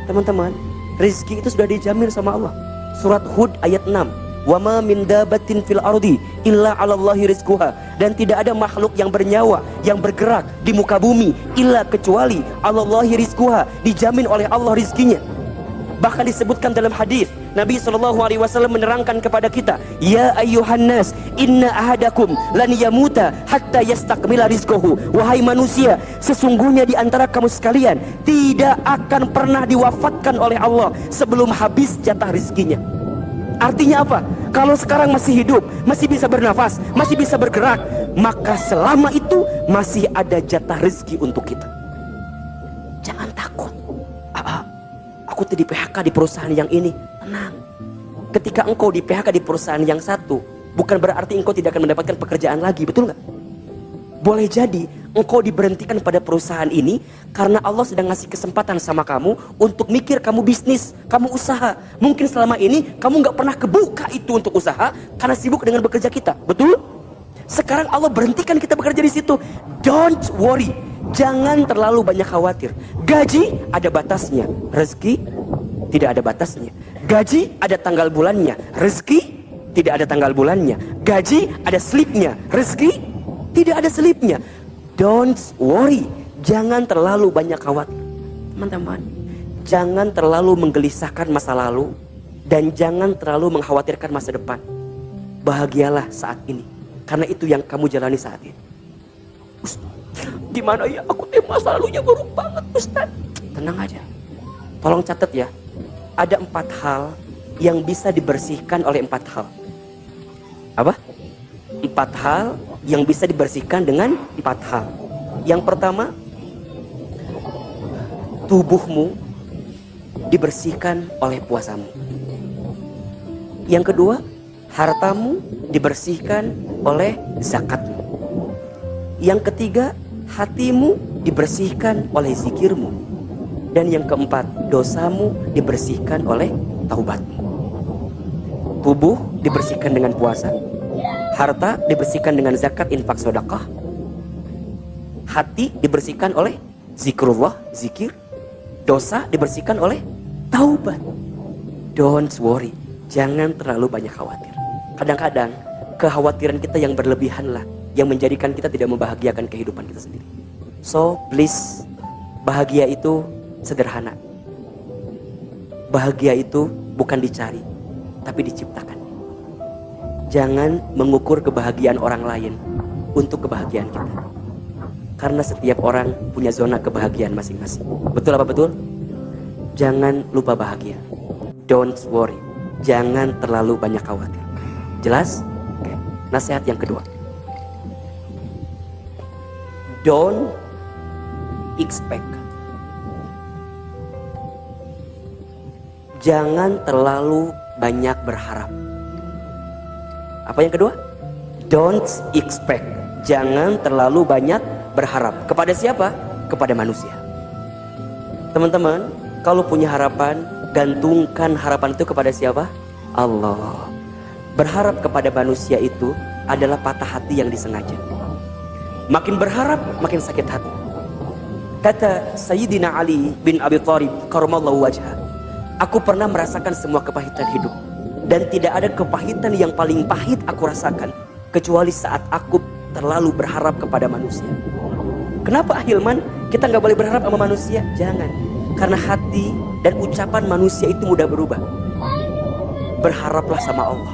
Teman-teman, rezeki itu sudah dijamin sama Allah. Surat Hud ayat 6. Wa ma min dabatin fil ardi illa 'alallahi rizquha. Dan tidak ada makhluk yang bernyawa, yang bergerak di muka bumi illa kecuali 'alallahi rizquha, dijamin oleh Allah rizkinya. Bahkan disebutkan dalam hadis, Nabi SAW menerangkan kepada kita, ya ayyuhan nas, inna ahadakum lan yamuta hatta yastakmila rizquhu. Wahai manusia, sesungguhnya di antara kamu sekalian tidak akan pernah diwafatkan oleh Allah sebelum habis jatah rizkinya. Artinya apa? Kalau sekarang masih hidup, masih bisa bernafas, masih bisa bergerak, maka selama itu masih ada jatah rezeki untuk kita. Jangan takut. Aku di PHK di perusahaan yang ini. Tenang. Ketika engkau di PHK di perusahaan yang satu, bukan berarti engkau tidak akan mendapatkan pekerjaan lagi, betul nggak? Boleh jadi engkau diberhentikan pada perusahaan ini karena Allah sedang ngasih kesempatan sama kamu untuk mikir kamu bisnis, kamu usaha. Mungkin selama ini kamu nggak pernah kebuka itu untuk usaha karena sibuk dengan bekerja kita, betul? Sekarang Allah berhentikan kita bekerja di situ. Don't worry. Jangan terlalu banyak khawatir. Gaji ada batasnya, rezeki tidak ada batasnya. Gaji ada tanggal bulannya, rezeki tidak ada tanggal bulannya. Gaji ada slipnya, rezeki tidak ada slipnya. Don't worry. Jangan terlalu banyak khawatir. Teman-teman, jangan terlalu menggelisahkan masa lalu, dan jangan terlalu mengkhawatirkan masa depan. Bahagialah saat ini, karena itu yang kamu jalani saat ini. Ustaz, gimana ya, aku masa lalunya buruk banget Ustaz. Tenang aja, tolong catat ya. Ada 4 hal yang bisa dibersihkan oleh 4 hal. Apa? 4 hal yang bisa dibersihkan dengan 4 hal. Yang pertama, tubuhmu dibersihkan oleh puasamu. Yang kedua, hartamu dibersihkan oleh zakatmu. Yang ketiga, hatimu dibersihkan oleh zikirmu. Dan yang keempat, dosamu dibersihkan oleh taubatmu. Tubuh dibersihkan dengan puasa, harta dibersihkan dengan zakat, infak, sedekah. Hati dibersihkan oleh zikrullah, zikir. Dosa dibersihkan oleh taubat. Don't worry. Jangan terlalu banyak khawatir. Kadang-kadang kekhawatiran kita yang berlebihan lah yang menjadikan kita tidak membahagiakan kehidupan kita sendiri. So please, bahagia itu sederhana. Bahagia itu bukan dicari, tapi diciptakan. Jangan mengukur kebahagiaan orang lain untuk kebahagiaan kita. Karena setiap orang punya zona kebahagiaan masing-masing. Betul apa betul? Jangan lupa bahagia. Don't worry. Jangan terlalu banyak khawatir. Jelas? Oke. Nasihat yang kedua. Don't expect. Jangan terlalu banyak berharap. Apa yang kedua? Don't expect. Jangan terlalu banyak berharap. Kepada siapa? Kepada manusia. Teman-teman, kalau punya harapan, gantungkan harapan itu kepada siapa? Allah. Berharap kepada manusia itu adalah patah hati yang disengaja. Makin berharap, makin sakit hati. Kata Sayyidina Ali bin Abi Thalib karramallahu wajhah, aku pernah merasakan semua kepahitan hidup, dan tidak ada kepahitan yang paling pahit aku rasakan kecuali saat aku terlalu berharap kepada manusia. Kenapa Ahilman kita nggak boleh berharap sama manusia? Jangan, karena hati dan ucapan manusia itu mudah berubah. Berharaplah sama Allah.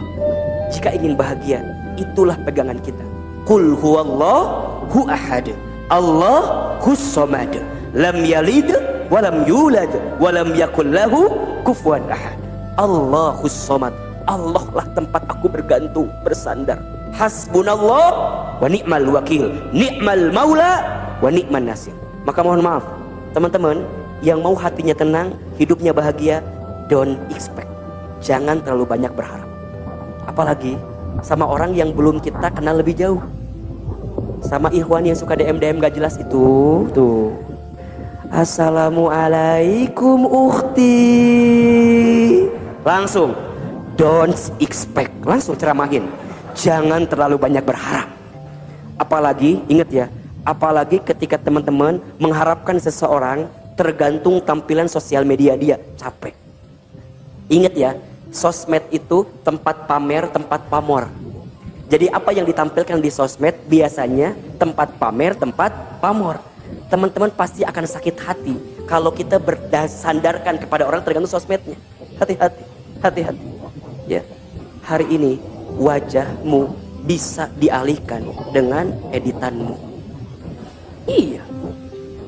Jika ingin bahagia, itulah pegangan kita. Qul huwallahu ahad, Allahus samad, lam yalid walam yulad walam yakul lahu kufuwan ahad. Allahus samad, Allah lah tempat aku bergantung, bersandar. Hasbunallah wa ni'mal wakil, ni'mal maula wa ni'man nasir. Maka mohon maaf teman-teman yang mau hatinya tenang, hidupnya bahagia, don't expect, jangan terlalu banyak berharap. Apalagi sama orang yang belum kita kenal lebih jauh. Sama ikhwan yang suka DM gak jelas itu tuh, assalamualaikum ukhti, langsung don't expect, langsung ceramahin, jangan terlalu banyak berharap. Apalagi ingat ya, apalagi ketika teman-teman mengharapkan seseorang tergantung tampilan sosial media dia, capek. Ingat ya, sosmed itu tempat pamer, tempat pamor. Jadi apa yang ditampilkan di sosmed biasanya tempat pamer, tempat pamor. Teman-teman pasti akan sakit hati kalau kita bersandarkan kepada orang tergantung sosmednya. Hati-hati, hati-hati. Ya, hari ini wajahmu bisa dialihkan dengan editanmu. Iya,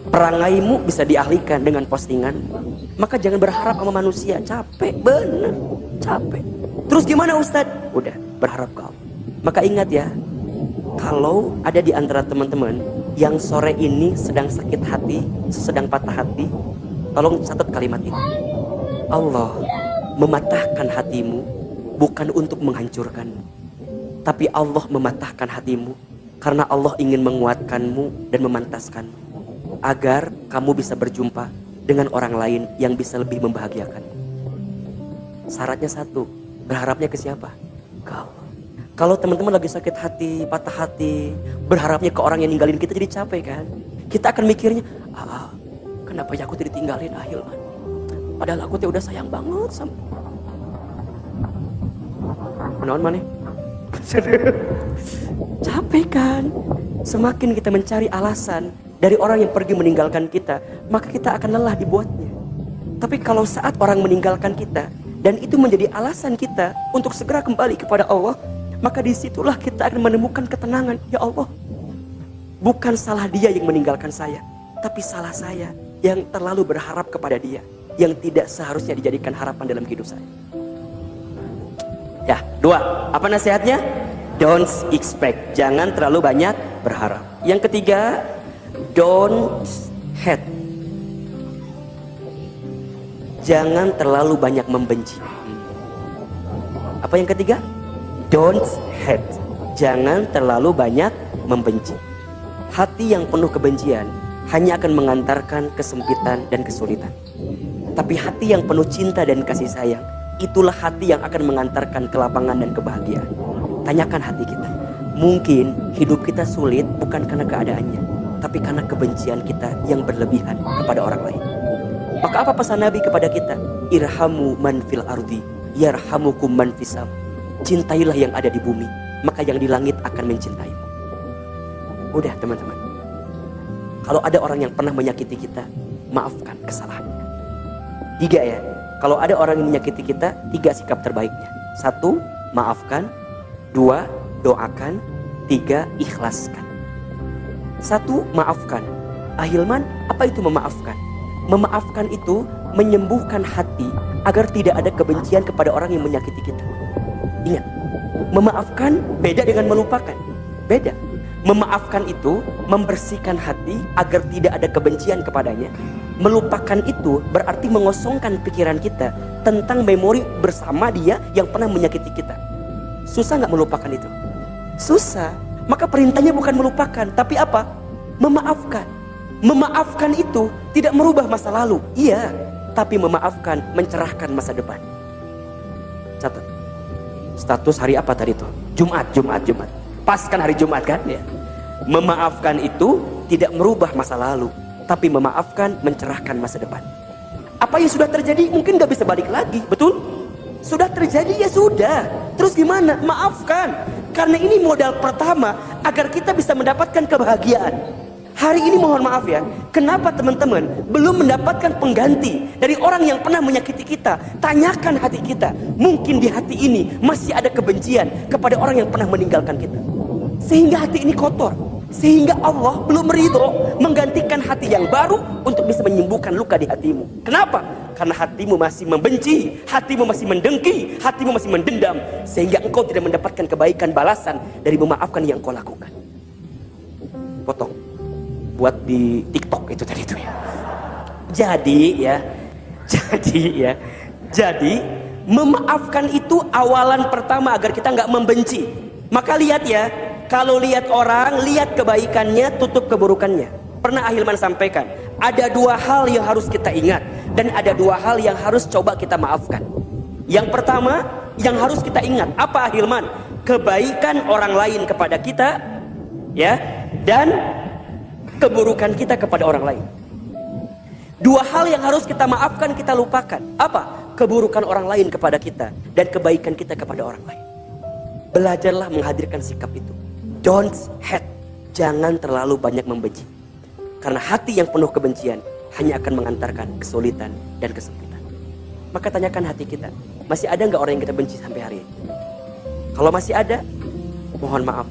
perangaimu bisa dialihkan dengan postingan. Maka jangan berharap sama manusia, capek, bener, capek. Terus gimana Ustadz? Udah, berharap kau. Maka ingat ya, kalau ada di antara teman-teman yang sore ini sedang sakit hati, sedang patah hati, tolong catat kalimat ini. Allah mematahkan hatimu bukan untuk menghancurkanmu, tapi Allah mematahkan hatimu karena Allah ingin menguatkanmu dan memantaskanmu agar kamu bisa berjumpa dengan orang lain yang bisa lebih membahagiakanmu. Syaratnya satu, berharapnya ke siapa? Kau. Kalau teman-teman lagi sakit hati, patah hati, berharapnya ke orang yang ninggalin kita, jadi capek kan? Kita akan mikirnya, kenapa ya aku ditinggalin Ahilman? Padahal aku udah sayang banget sama. Menawan mana? Capek kan? Semakin kita mencari alasan dari orang yang pergi meninggalkan kita, maka kita akan lelah dibuatnya. Tapi kalau saat orang meninggalkan kita dan itu menjadi alasan kita untuk segera kembali kepada Allah, maka disitulah kita akan menemukan ketenangan. Ya Allah, bukan salah dia yang meninggalkan saya, tapi salah saya yang terlalu berharap kepada dia, yang tidak seharusnya dijadikan harapan dalam hidup saya. Ya, dua, apa nasihatnya? Don't expect, jangan terlalu banyak berharap. Yang ketiga, don't hate, jangan terlalu banyak membenci. Apa yang ketiga? Don't hate, jangan terlalu banyak membenci. Hati yang penuh kebencian hanya akan mengantarkan kesempitan dan kesulitan. Tapi hati yang penuh cinta dan kasih sayang, itulah hati yang akan mengantarkan kelapangan dan kebahagiaan. Tanyakan hati kita. Mungkin hidup kita sulit bukan karena keadaannya, tapi karena kebencian kita yang berlebihan kepada orang lain. Maka apa pesan Nabi kepada kita? Irhamu man fil ardi yarhamukum man fis sama. Cintailah yang ada di bumi, maka yang di langit akan mencintaimu. Udah teman-teman, kalau ada orang yang pernah menyakiti kita, maafkan kesalahannya. 3 ya, kalau ada orang yang menyakiti kita, 3 sikap terbaiknya. 1, maafkan. 2, doakan. 3, ikhlaskan. 1, maafkan. Ahilman, apa itu memaafkan? Memaafkan itu menyembuhkan hati agar tidak ada kebencian kepada orang yang menyakiti kita. Ingat, memaafkan beda dengan melupakan. Beda. Memaafkan itu membersihkan hati agar tidak ada kebencian kepadanya. Melupakan itu berarti mengosongkan pikiran kita tentang memori bersama dia yang pernah menyakiti kita. Susah gak melupakan itu? Susah. Maka perintahnya bukan melupakan, tapi apa? Memaafkan. Memaafkan itu tidak merubah masa lalu. Iya, tapi memaafkan mencerahkan masa depan. Catat. Status hari apa tadi tuh? Jumat. Pas kan hari Jumat kan ya. Memaafkan itu tidak merubah masa lalu, tapi memaafkan mencerahkan masa depan. Apa yang sudah terjadi mungkin gak bisa balik lagi, betul? Sudah terjadi ya sudah. Terus gimana? Maafkan. Karena ini modal pertama agar kita bisa mendapatkan kebahagiaan. Hari ini mohon maaf ya, kenapa teman-teman belum mendapatkan pengganti dari orang yang pernah menyakiti kita? Tanyakan hati kita. Mungkin di hati ini masih ada kebencian kepada orang yang pernah meninggalkan kita, sehingga hati ini kotor, sehingga Allah belum ridho menggantikan hati yang baru untuk bisa menyembuhkan luka di hatimu. Kenapa? Karena hatimu masih membenci, hatimu masih mendengki, hatimu masih mendendam, sehingga engkau tidak mendapatkan kebaikan balasan dari memaafkan yang kau lakukan. Potong buat di TikTok itu tadi itu ya. Jadi memaafkan itu awalan pertama agar kita nggak membenci. Maka lihat ya, kalau lihat orang, lihat kebaikannya, tutup keburukannya. Pernah Ahilman sampaikan, ada dua hal yang harus kita ingat dan ada dua hal yang harus coba kita maafkan. Yang pertama yang harus kita ingat apa Ahilman? Kebaikan orang lain kepada kita, ya, dan keburukan kita kepada orang lain. Dua hal yang harus kita maafkan, kita lupakan. Apa? Keburukan orang lain kepada kita dan kebaikan kita kepada orang lain. Belajarlah menghadirkan sikap itu. Don't hate. Jangan terlalu banyak membenci. Karena hati yang penuh kebencian hanya akan mengantarkan kesulitan dan kesempitan. Maka tanyakan hati kita, masih ada nggak orang yang kita benci sampai hari ini? Kalau masih ada, mohon maaf.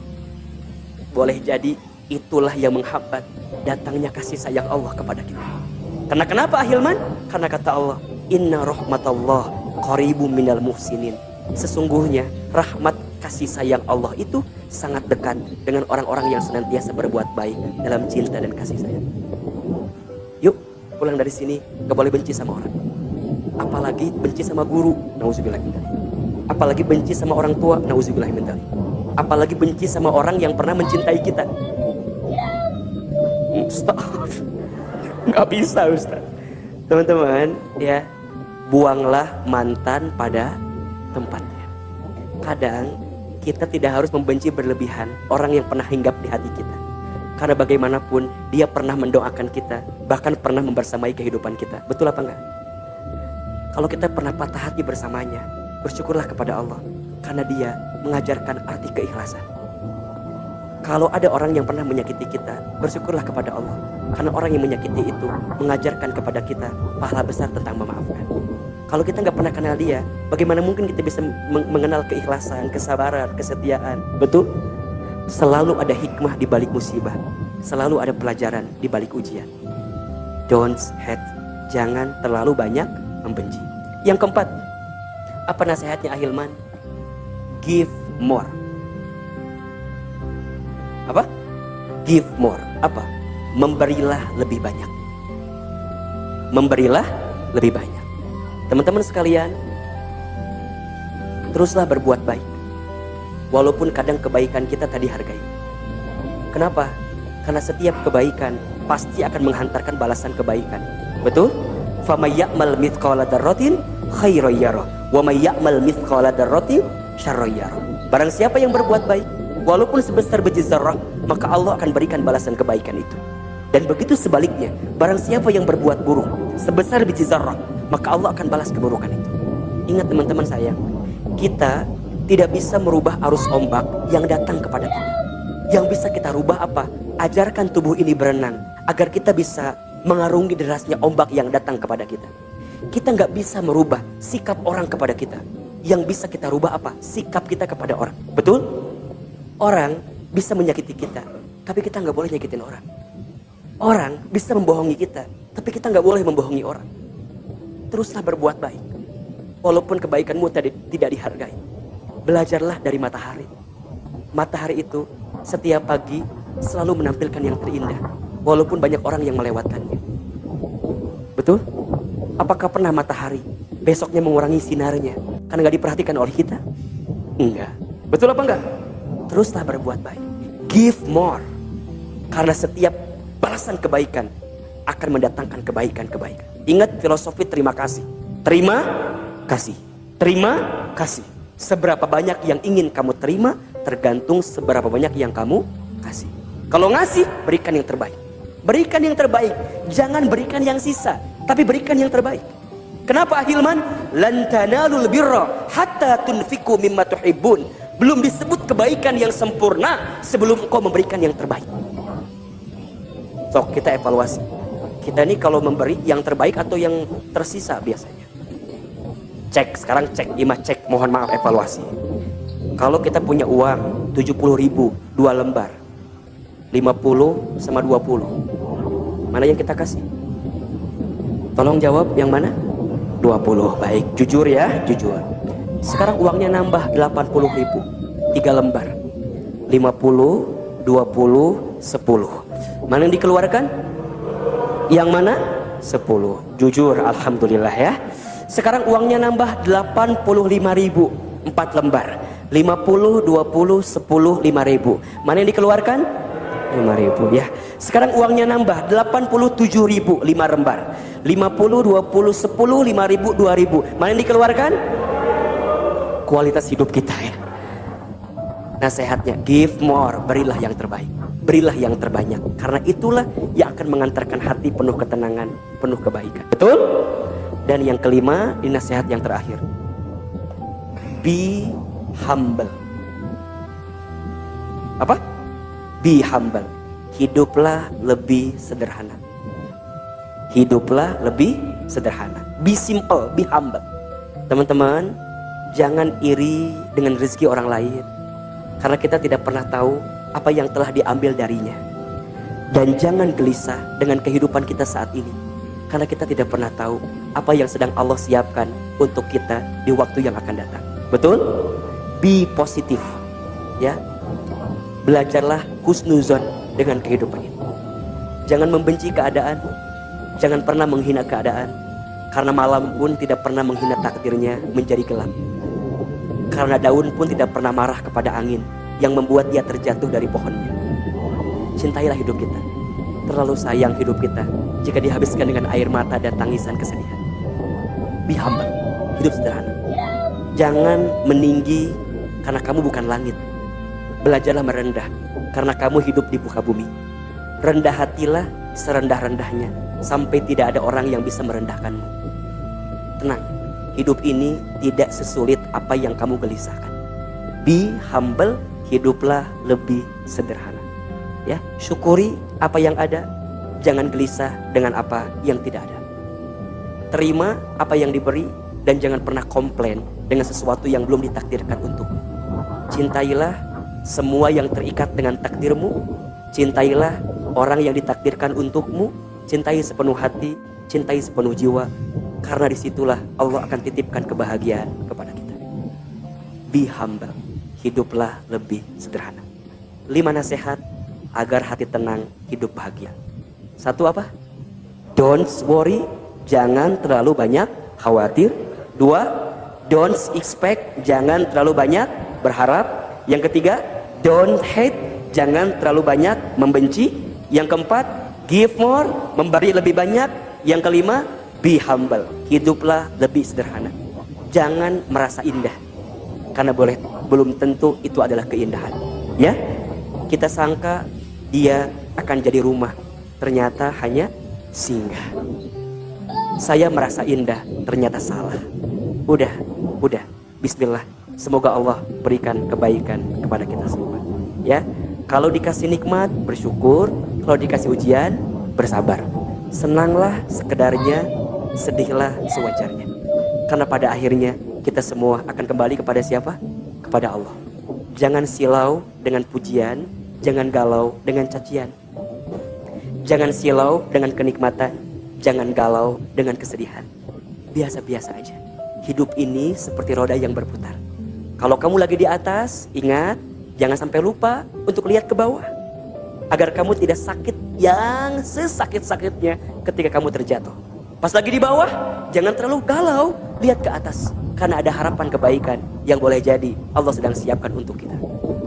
Boleh jadi itulah yang menghambat datangnya kasih sayang Allah kepada kita. Karena kenapa Ahilman? Karena kata Allah, Inna rahmatallah qaribum minal muhsinin. Sesungguhnya rahmat kasih sayang Allah itu sangat dekat dengan orang-orang yang senantiasa berbuat baik dalam cinta dan kasih sayang. Yuk pulang dari sini gak boleh benci sama orang. Apalagi benci sama guru, nauzubillah min dzalik. Apalagi benci sama orang tua, nauzubillah min dzalik. Apalagi benci sama orang yang pernah mencintai kita. Ustaz, nggak bisa Ustaz. Teman-teman ya, buanglah mantan pada tempatnya. Kadang kita tidak harus membenci berlebihan orang yang pernah hinggap di hati kita, karena bagaimanapun dia pernah mendoakan kita, bahkan pernah membersamai kehidupan kita. Betul apa enggak? Kalau kita pernah patah hati bersamanya, bersyukurlah kepada Allah, karena dia mengajarkan arti keikhlasan. Kalau ada orang yang pernah menyakiti kita, bersyukurlah kepada Allah, karena orang yang menyakiti itu mengajarkan kepada kita pahala besar tentang memaafkan. Kalau kita nggak pernah kenal dia, bagaimana mungkin kita bisa mengenal keikhlasan, kesabaran, kesetiaan? Betul? Selalu ada hikmah di balik musibah, selalu ada pelajaran di balik ujian. Don't hate, jangan terlalu banyak membenci. Yang keempat, apa nasihatnya Ahilman? Give more. Apa? Give more. Apa? Memberilah lebih banyak. Memberilah lebih banyak. Teman-teman sekalian, teruslah berbuat baik, walaupun kadang kebaikan kita tak dihargai. Kenapa? Karena setiap kebaikan pasti akan menghantarkan balasan kebaikan. Betul? فَمَنْ يَعْمَلْ مِثْقَالَ ذَرَّةٍ خَيْرًا يَرَهُ وَمَنْ يَعْمَلْ مِثْقَالَ ذَرَّةٍ شَرًّا يَرَهُ. Barang siapa yang berbuat baik, walaupun sebesar biji zarah, maka Allah akan berikan balasan kebaikan itu. Dan begitu sebaliknya, barang siapa yang berbuat buruk sebesar biji zarah, maka Allah akan balas keburukan itu. Ingat teman-teman sayang, kita tidak bisa merubah arus ombak yang datang kepada kita. Yang bisa kita rubah apa? Ajarkan tubuh ini berenang agar kita bisa mengarungi derasnya ombak yang datang kepada kita. Kita nggak bisa merubah sikap orang kepada kita. Yang bisa kita rubah apa? Sikap kita kepada orang. Betul? Orang bisa menyakiti kita, tapi kita nggak boleh nyakitin orang. Orang bisa membohongi kita, tapi kita nggak boleh membohongi orang. Teruslah berbuat baik, walaupun kebaikanmu tidak dihargai. Belajarlah dari matahari. Matahari itu setiap pagi selalu menampilkan yang terindah, walaupun banyak orang yang melewatkannya. Betul? Apakah pernah matahari besoknya mengurangi sinarnya karena nggak diperhatikan oleh kita? Enggak. Betul apa enggak? Teruslah berbuat baik. Give more. Karena setiap balasan kebaikan akan mendatangkan kebaikan-kebaikan. Ingat filosofi terima kasih. Terima kasih. Terima kasih. Seberapa banyak yang ingin kamu terima tergantung seberapa banyak yang kamu kasih. Kalau ngasih, berikan yang terbaik. Berikan yang terbaik. Jangan berikan yang sisa, tapi berikan yang terbaik. Kenapa Ahilman? Lan tanalul birra hatta tunfiqu mimma tuhibbun. Belum disebut kebaikan yang sempurna sebelum engkau memberikan yang terbaik. So, kita evaluasi. Kita ini kalau memberi yang terbaik atau yang tersisa biasanya. Cek, sekarang cek, Ima cek, mohon maaf evaluasi. Kalau kita punya uang 70.000 2 lembar, 50 sama 20, mana yang kita kasih? Tolong jawab yang mana? 20. Baik, jujur ya, jujur. Sekarang uangnya nambah 80.000 3 lembar, 50, 20, 10. Mana yang dikeluarkan? Yang mana? 10. Jujur, alhamdulillah ya. Sekarang uangnya nambah 85.000 4 lembar, 50, 20, 10, 5.000. Mana yang dikeluarkan? 5.000 ya. Sekarang uangnya nambah 87.000 5 lembar, 50, 20, 10, 5.000, 2.000. Mana yang dikeluarkan? Kualitas hidup kita ya. Nasihatnya, give more, berilah yang terbaik, berilah yang terbanyak, karena itulah yang akan mengantarkan hati penuh ketenangan, penuh kebaikan. Betul? Dan yang kelima, di nasihat yang terakhir, be humble. Apa? Be humble. Hiduplah lebih sederhana. Hiduplah lebih sederhana. Be simple, be humble. Teman-teman, jangan iri dengan rezeki orang lain, karena kita tidak pernah tahu apa yang telah diambil darinya. Dan jangan gelisah dengan kehidupan kita saat ini, karena kita tidak pernah tahu apa yang sedang Allah siapkan untuk kita di waktu yang akan datang. Betul? Be positif ya. Belajarlah husnuzon dengan kehidupan ini. Jangan membenci keadaan, jangan pernah menghina keadaan, karena malam pun tidak pernah menghina takdirnya menjadi gelap. Karena daun pun tidak pernah marah kepada angin yang membuat dia terjatuh dari pohonnya. Cintailah hidup kita. Terlalu sayang hidup kita jika dihabiskan dengan air mata dan tangisan kesedihan. Be humble, hidup sederhana. Jangan meninggi karena kamu bukan langit. Belajarlah merendah karena kamu hidup di muka bumi. Rendah hatilah serendah-rendahnya sampai tidak ada orang yang bisa merendahkanmu. Tenang, hidup ini tidak sesulit apa yang kamu gelisahkan. Be humble, hiduplah lebih sederhana. Ya, syukuri apa yang ada, jangan gelisah dengan apa yang tidak ada. Terima apa yang diberi dan jangan pernah komplain dengan sesuatu yang belum ditakdirkan untukmu. Cintailah semua yang terikat dengan takdirmu. Cintailah orang yang ditakdirkan untukmu. Cintai sepenuh hati, cintai sepenuh jiwa, karena disitulah Allah akan titipkan kebahagiaan kepada kita. Be humble, hiduplah lebih sederhana. 5 nasihat agar hati tenang, hidup bahagia. 1 apa? Don't worry, jangan terlalu banyak khawatir. 2, don't expect, jangan terlalu banyak berharap. Yang ketiga, don't hate, jangan terlalu banyak membenci. Yang keempat, give more, memberi lebih banyak. Yang kelima, be humble, hiduplah lebih sederhana. Jangan merasa indah, karena belum tentu itu adalah keindahan. Ya, kita sangka dia akan jadi rumah, ternyata hanya singgah. Saya merasa indah, ternyata salah. Udah, bismillah. Semoga Allah berikan kebaikan kepada kita semua. Ya, kalau dikasih nikmat bersyukur, kalau dikasih ujian bersabar. Senanglah sekedarnya, sedihlah sewajarnya. Karena pada akhirnya kita semua akan kembali kepada siapa? Kepada Allah. Jangan silau dengan pujian, jangan galau dengan cacian. Jangan silau dengan kenikmatan, jangan galau dengan kesedihan. Biasa-biasa aja. Hidup ini seperti roda yang berputar. Kalau kamu lagi di atas, ingat, jangan sampai lupa untuk lihat ke bawah. Agar kamu tidak sakit yang sesakit-sakitnya ketika kamu terjatuh. Pas lagi di bawah, jangan terlalu galau, lihat ke atas. Karena ada harapan kebaikan yang boleh jadi Allah sedang siapkan untuk kita.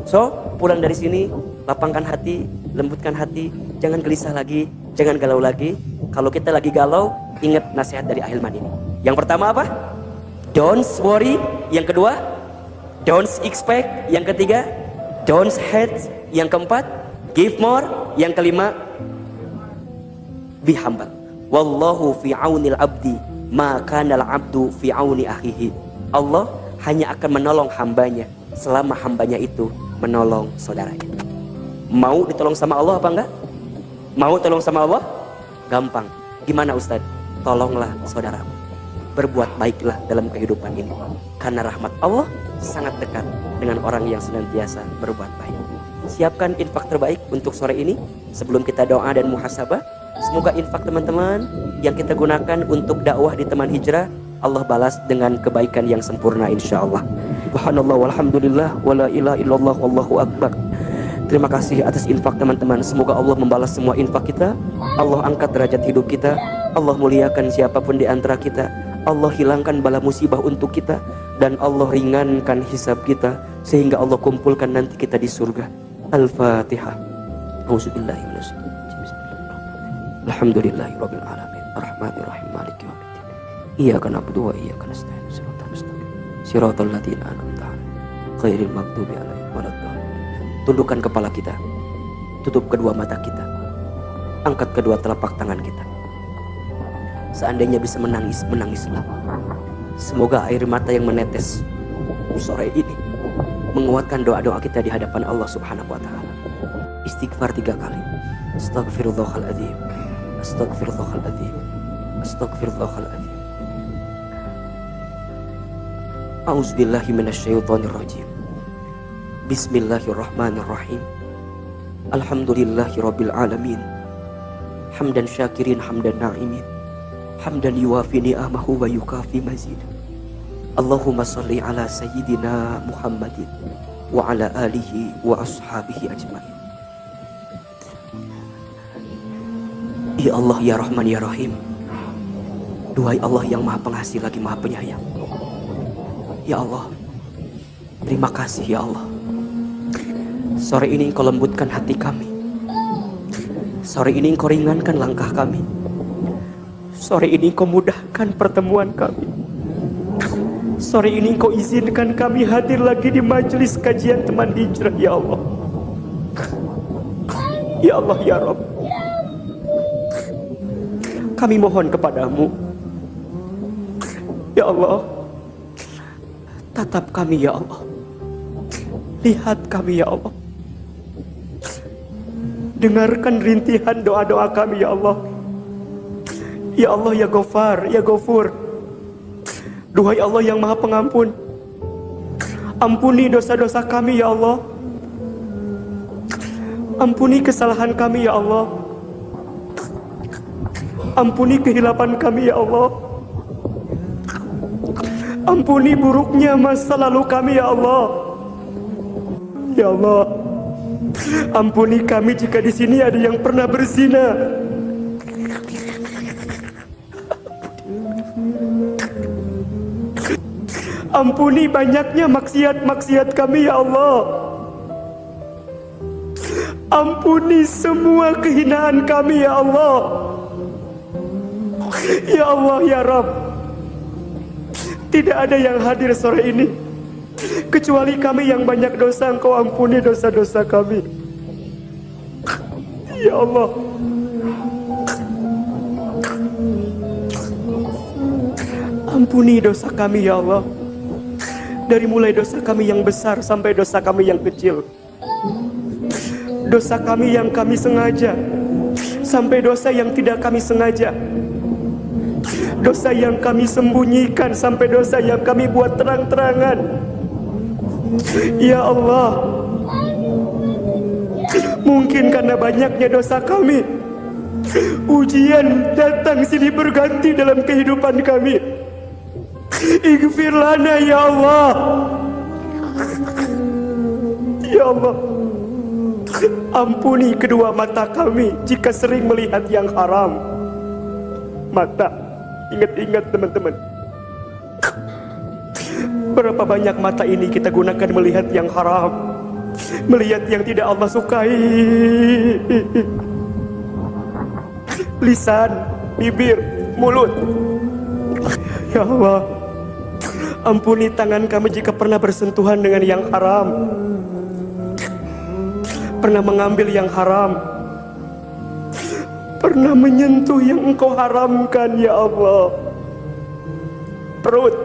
So, pulang dari sini, lapangkan hati, lembutkan hati, jangan gelisah lagi, jangan galau lagi. Kalau kita lagi galau, ingat nasihat dari Ahilman ini. Yang pertama apa? Don't worry. Yang kedua, don't expect. Yang ketiga, don't hate. Yang keempat, give more. Yang kelima, be humble. Wallahu fi aunil abdi ma kana al abdu fi auni akhihi. Allah hanya akan menolong hambanya selama hambanya itu menolong saudaranya. Mau ditolong sama Allah apa enggak? Mau tolong sama Allah? Gampang. Gimana Ustaz? Tolonglah saudaramu. Berbuat baiklah dalam kehidupan ini, karena rahmat Allah sangat dekat dengan orang yang senantiasa berbuat baik. Siapkan infak terbaik untuk sore ini sebelum kita doa dan muhasabah. Semoga infak teman-teman yang kita gunakan untuk dakwah di teman hijrah Allah balas dengan kebaikan yang sempurna insyaallah. Subhanallah walhamdulillah wala ilaha illallah wallahu akbar. Terima kasih atas infak teman-teman. Semoga Allah membalas semua infak kita. Allah angkat derajat hidup kita. Allah muliakan siapapun di antara kita. Allah hilangkan bala musibah untuk kita. Dan Allah ringankan hisab kita, sehingga Allah kumpulkan nanti kita di surga. Al-Fatihah. Auzubillahi minasyaitonir rajim. Alhamdulillahirabbil alamin. Arrahmanirrahim. Maliki yaumiddin. Iyyaka na'budu wa iyyaka nasta'in. Shiratal mustaqim. Shiratal ladzina an'amta 'alaihim ghairil maghdubi 'alaihim waladdallin. Tundukkan kepala kita. Tutup kedua mata kita. Angkat kedua telapak tangan kita. Seandainya bisa menangis, menangislah. Semoga air mata yang menetes sore ini menguatkan doa-doa kita di hadapan Allah Subhanahu wa taala. Istighfar 3 kali. Astaghfirullahaladzim. Astaghfirullahaladzim. Astaghfirullahaladzim. A'udzubillahi minasyaitonirrajim. Bismillahirrahmanirrahim. Alhamdulillahirabbil alamin. Hamdan syakirin hamdan na'imin. Hamdan yuwafi ni'amahu wa yukafi mazid. Allahumma salli ala sayyidina Muhammadin wa ala alihi wa ashabihi ajmain. Ya Allah ya Rahman ya Rahim. Duhai Allah yang Maha Pengasih lagi Maha Penyayang. Ya Allah, terima kasih ya Allah. Sore ini Engkau lembutkan hati kami. Sore ini Engkau ringankan langkah kami. Sore ini Engkau mudahkan pertemuan kami. Sore ini Engkau izinkan kami hadir lagi di majelis kajian teman hijrah ya Allah. Ya Allah ya Rabb, kami mohon kepadamu ya Allah, tatap kami ya Allah, lihat kami ya Allah, dengarkan rintihan doa-doa kami ya Allah. Ya Allah ya Ghafar, ya Ghafur. Duhai Allah yang Maha Pengampun, ampuni dosa-dosa kami ya Allah. Ampuni kesalahan kami ya Allah. Ampuni kehilapan kami ya Allah. Ampuni buruknya masa lalu kami ya Allah. Ya Allah, ampuni kami jika di sini ada yang pernah berzina. Ampuni banyaknya maksiat-maksiat kami ya Allah. Ampuni semua kehinaan kami ya Allah. Ya Allah ya Rabb, tidak ada yang hadir sore ini kecuali kami yang banyak dosa. Engkau ampuni dosa-dosa kami ya Allah. Ampuni dosa kami ya Allah, dari mulai dosa kami yang besar sampai dosa kami yang kecil. Dosa kami yang kami sengaja sampai dosa yang tidak kami sengaja. Dosa yang kami sembunyikan sampai dosa yang kami buat terang-terangan. Ya Allah, mungkin karena banyaknya dosa kami, ujian datang silih berganti dalam kehidupan kami. Ighfir lana ya Allah. Ya Allah, ampuni kedua mata kami jika sering melihat yang haram. Mata, ingat-ingat teman-teman, berapa banyak mata ini kita gunakan melihat yang haram, melihat yang tidak Allah sukai. Lisan, bibir, mulut. Ya Allah, Ampuni tangan kami jika pernah bersentuhan dengan yang haram, pernah mengambil yang haram, pernah menyentuh yang Engkau haramkan ya Allah. Perut,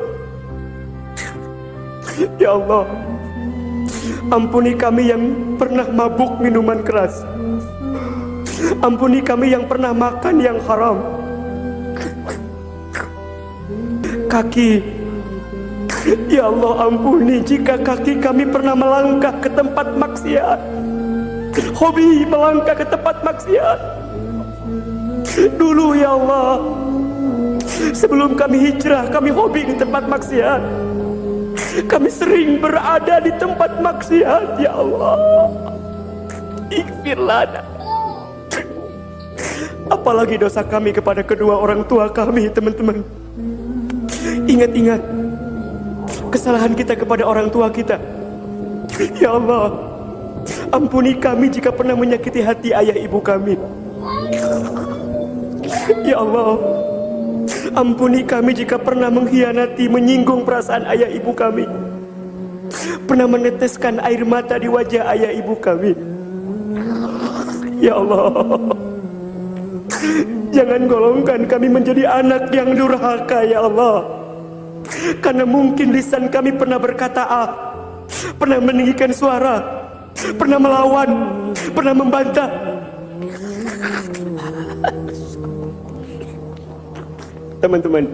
ya Allah. Ampuni kami yang pernah mabuk minuman keras. Ampuni kami yang pernah makan yang haram. Kaki, ya Allah, ampuni jika kaki kami pernah melangkah ke tempat maksiat. Hobi melangkah ke tempat maksiat. Dulu ya Allah, sebelum kami hijrah, kami hobi di tempat maksiat. Kami sering berada di tempat maksiat ya Allah. Ighfir lana. Apalagi dosa kami kepada kedua orang tua kami, teman-teman. Ingat-ingat kesalahan kita kepada orang tua kita. Ya Allah, ampuni kami jika pernah menyakiti hati ayah ibu kami. Ya Allah, ampuni kami jika pernah mengkhianati, menyinggung perasaan ayah ibu kami, pernah meneteskan air mata di wajah ayah ibu kami. Ya Allah, jangan golongkan kami menjadi anak yang durhaka ya Allah. Karena mungkin lisan kami pernah berkata A, pernah meninggikan suara, pernah melawan, pernah membantah. Teman-teman,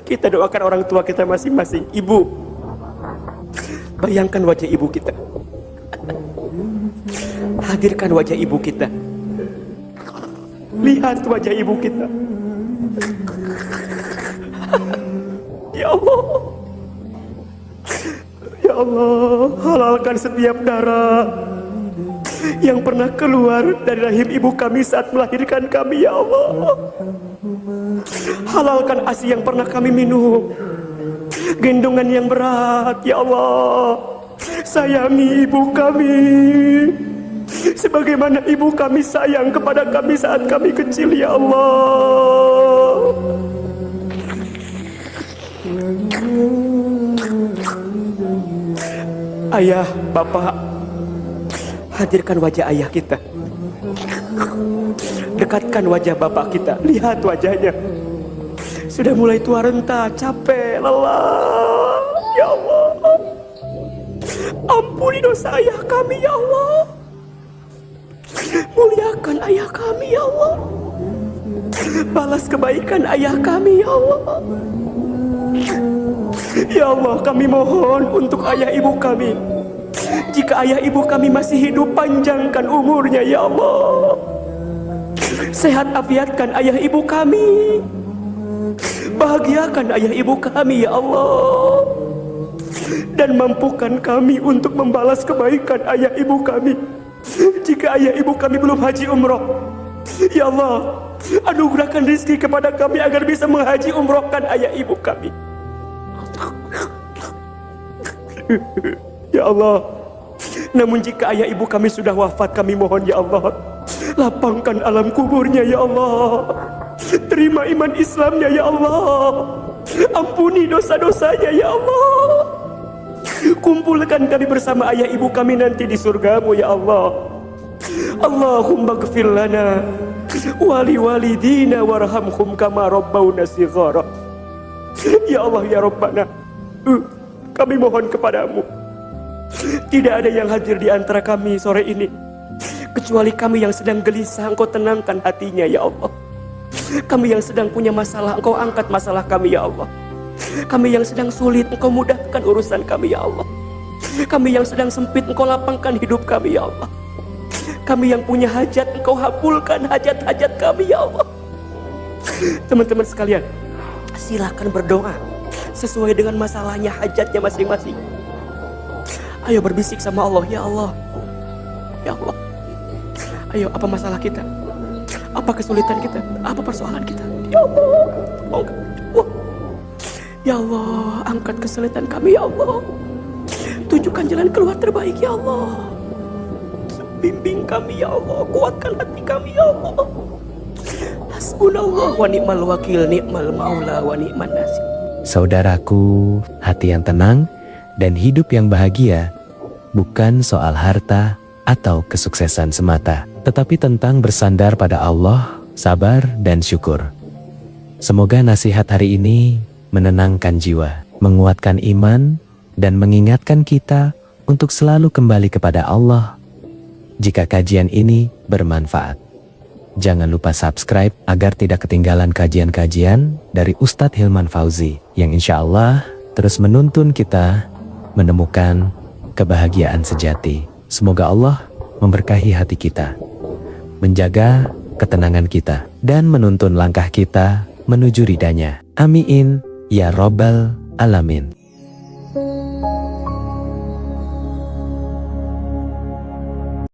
kita doakan orang tua kita masing-masing. Ibu, bayangkan wajah ibu kita. Hadirkan wajah ibu kita. Lihat wajah ibu kita. Ya Allah, ya Allah, halalkan setiap darah yang pernah keluar dari rahim ibu kami saat melahirkan kami ya Allah. Halalkan ASI yang pernah kami minum, gendongan yang berat ya Allah. Sayangi ibu kami sebagaimana ibu kami sayang kepada kami saat kami kecil ya Allah. Ayah, bapak, hadirkan wajah ayah kita. Dekatkan wajah bapak kita. Lihat wajahnya, sudah mulai tua renta, capek, lelah. Ya Allah, ampuni dosa ayah kami ya Allah. Muliakan ayah kami ya Allah. Balas kebaikan ayah kami ya Allah. Ya Allah, kami mohon untuk ayah ibu kami. Jika ayah ibu kami masih hidup, panjangkan umurnya ya Allah. Sehat afiatkan ayah ibu kami. Bahagiakan ayah ibu kami ya Allah. Dan mampukan kami untuk membalas kebaikan ayah ibu kami. Jika ayah ibu kami belum haji umroh, ya Allah, anugerahkan rezeki kepada kami agar bisa menghaji umrohkan ayah ibu kami. Ya Allah, namun jika ayah ibu kami sudah wafat, kami mohon ya Allah, lapangkan alam kuburnya ya Allah. Terima iman Islamnya ya Allah. Ampuni dosa-dosanya ya Allah. Kumpulkan kami bersama ayah ibu kami nanti di surgamu ya Allah. Allahumma gfir lana wali walidina warhamhum kama rabbawna shighara. Ya Allah ya Rabbana, kami mohon kepadamu, tidak ada yang hadir di antara kami sore ini kecuali kami yang sedang gelisah. Engkau tenangkan hatinya ya Allah. Kami yang sedang punya masalah, Engkau angkat masalah kami ya Allah. Kami yang sedang sulit, Engkau mudahkan urusan kami ya Allah. Kami yang sedang sempit, Engkau lapangkan hidup kami ya Allah. Kami yang punya hajat, Engkau kabulkan hajat-hajat kami ya Allah. Teman-teman sekalian, silakan berdoa sesuai dengan masalahnya, hajatnya masing-masing. Ayo berbisik sama Allah, ya Allah, ya Allah. Ayo, apa masalah kita? Apa kesulitan kita? Apa persoalan kita? Ya Allah, ya Allah, angkat kesulitan kami ya Allah. Tunjukkan jalan keluar terbaik ya Allah. Bimbing kami ya Allah, kuatkan hati kami ya Allah. Hasbunallah wa ni'mal wakil, ni'mal maula wa ni'man nasir. Saudaraku, hati yang tenang dan hidup yang bahagia bukan soal harta atau kesuksesan semata, tetapi tentang bersandar pada Allah, sabar dan syukur. Semoga nasihat hari ini menenangkan jiwa, menguatkan iman, dan mengingatkan kita untuk selalu kembali kepada Allah. Jika kajian ini bermanfaat, jangan lupa subscribe agar tidak ketinggalan kajian-kajian dari Ustadz Hilman Fauzi yang insya Allah terus menuntun kita menemukan kebahagiaan sejati. Semoga Allah memberkahi hati kita, menjaga ketenangan kita, dan menuntun langkah kita menuju ridhanya. Amin ya Rabbal Alamin.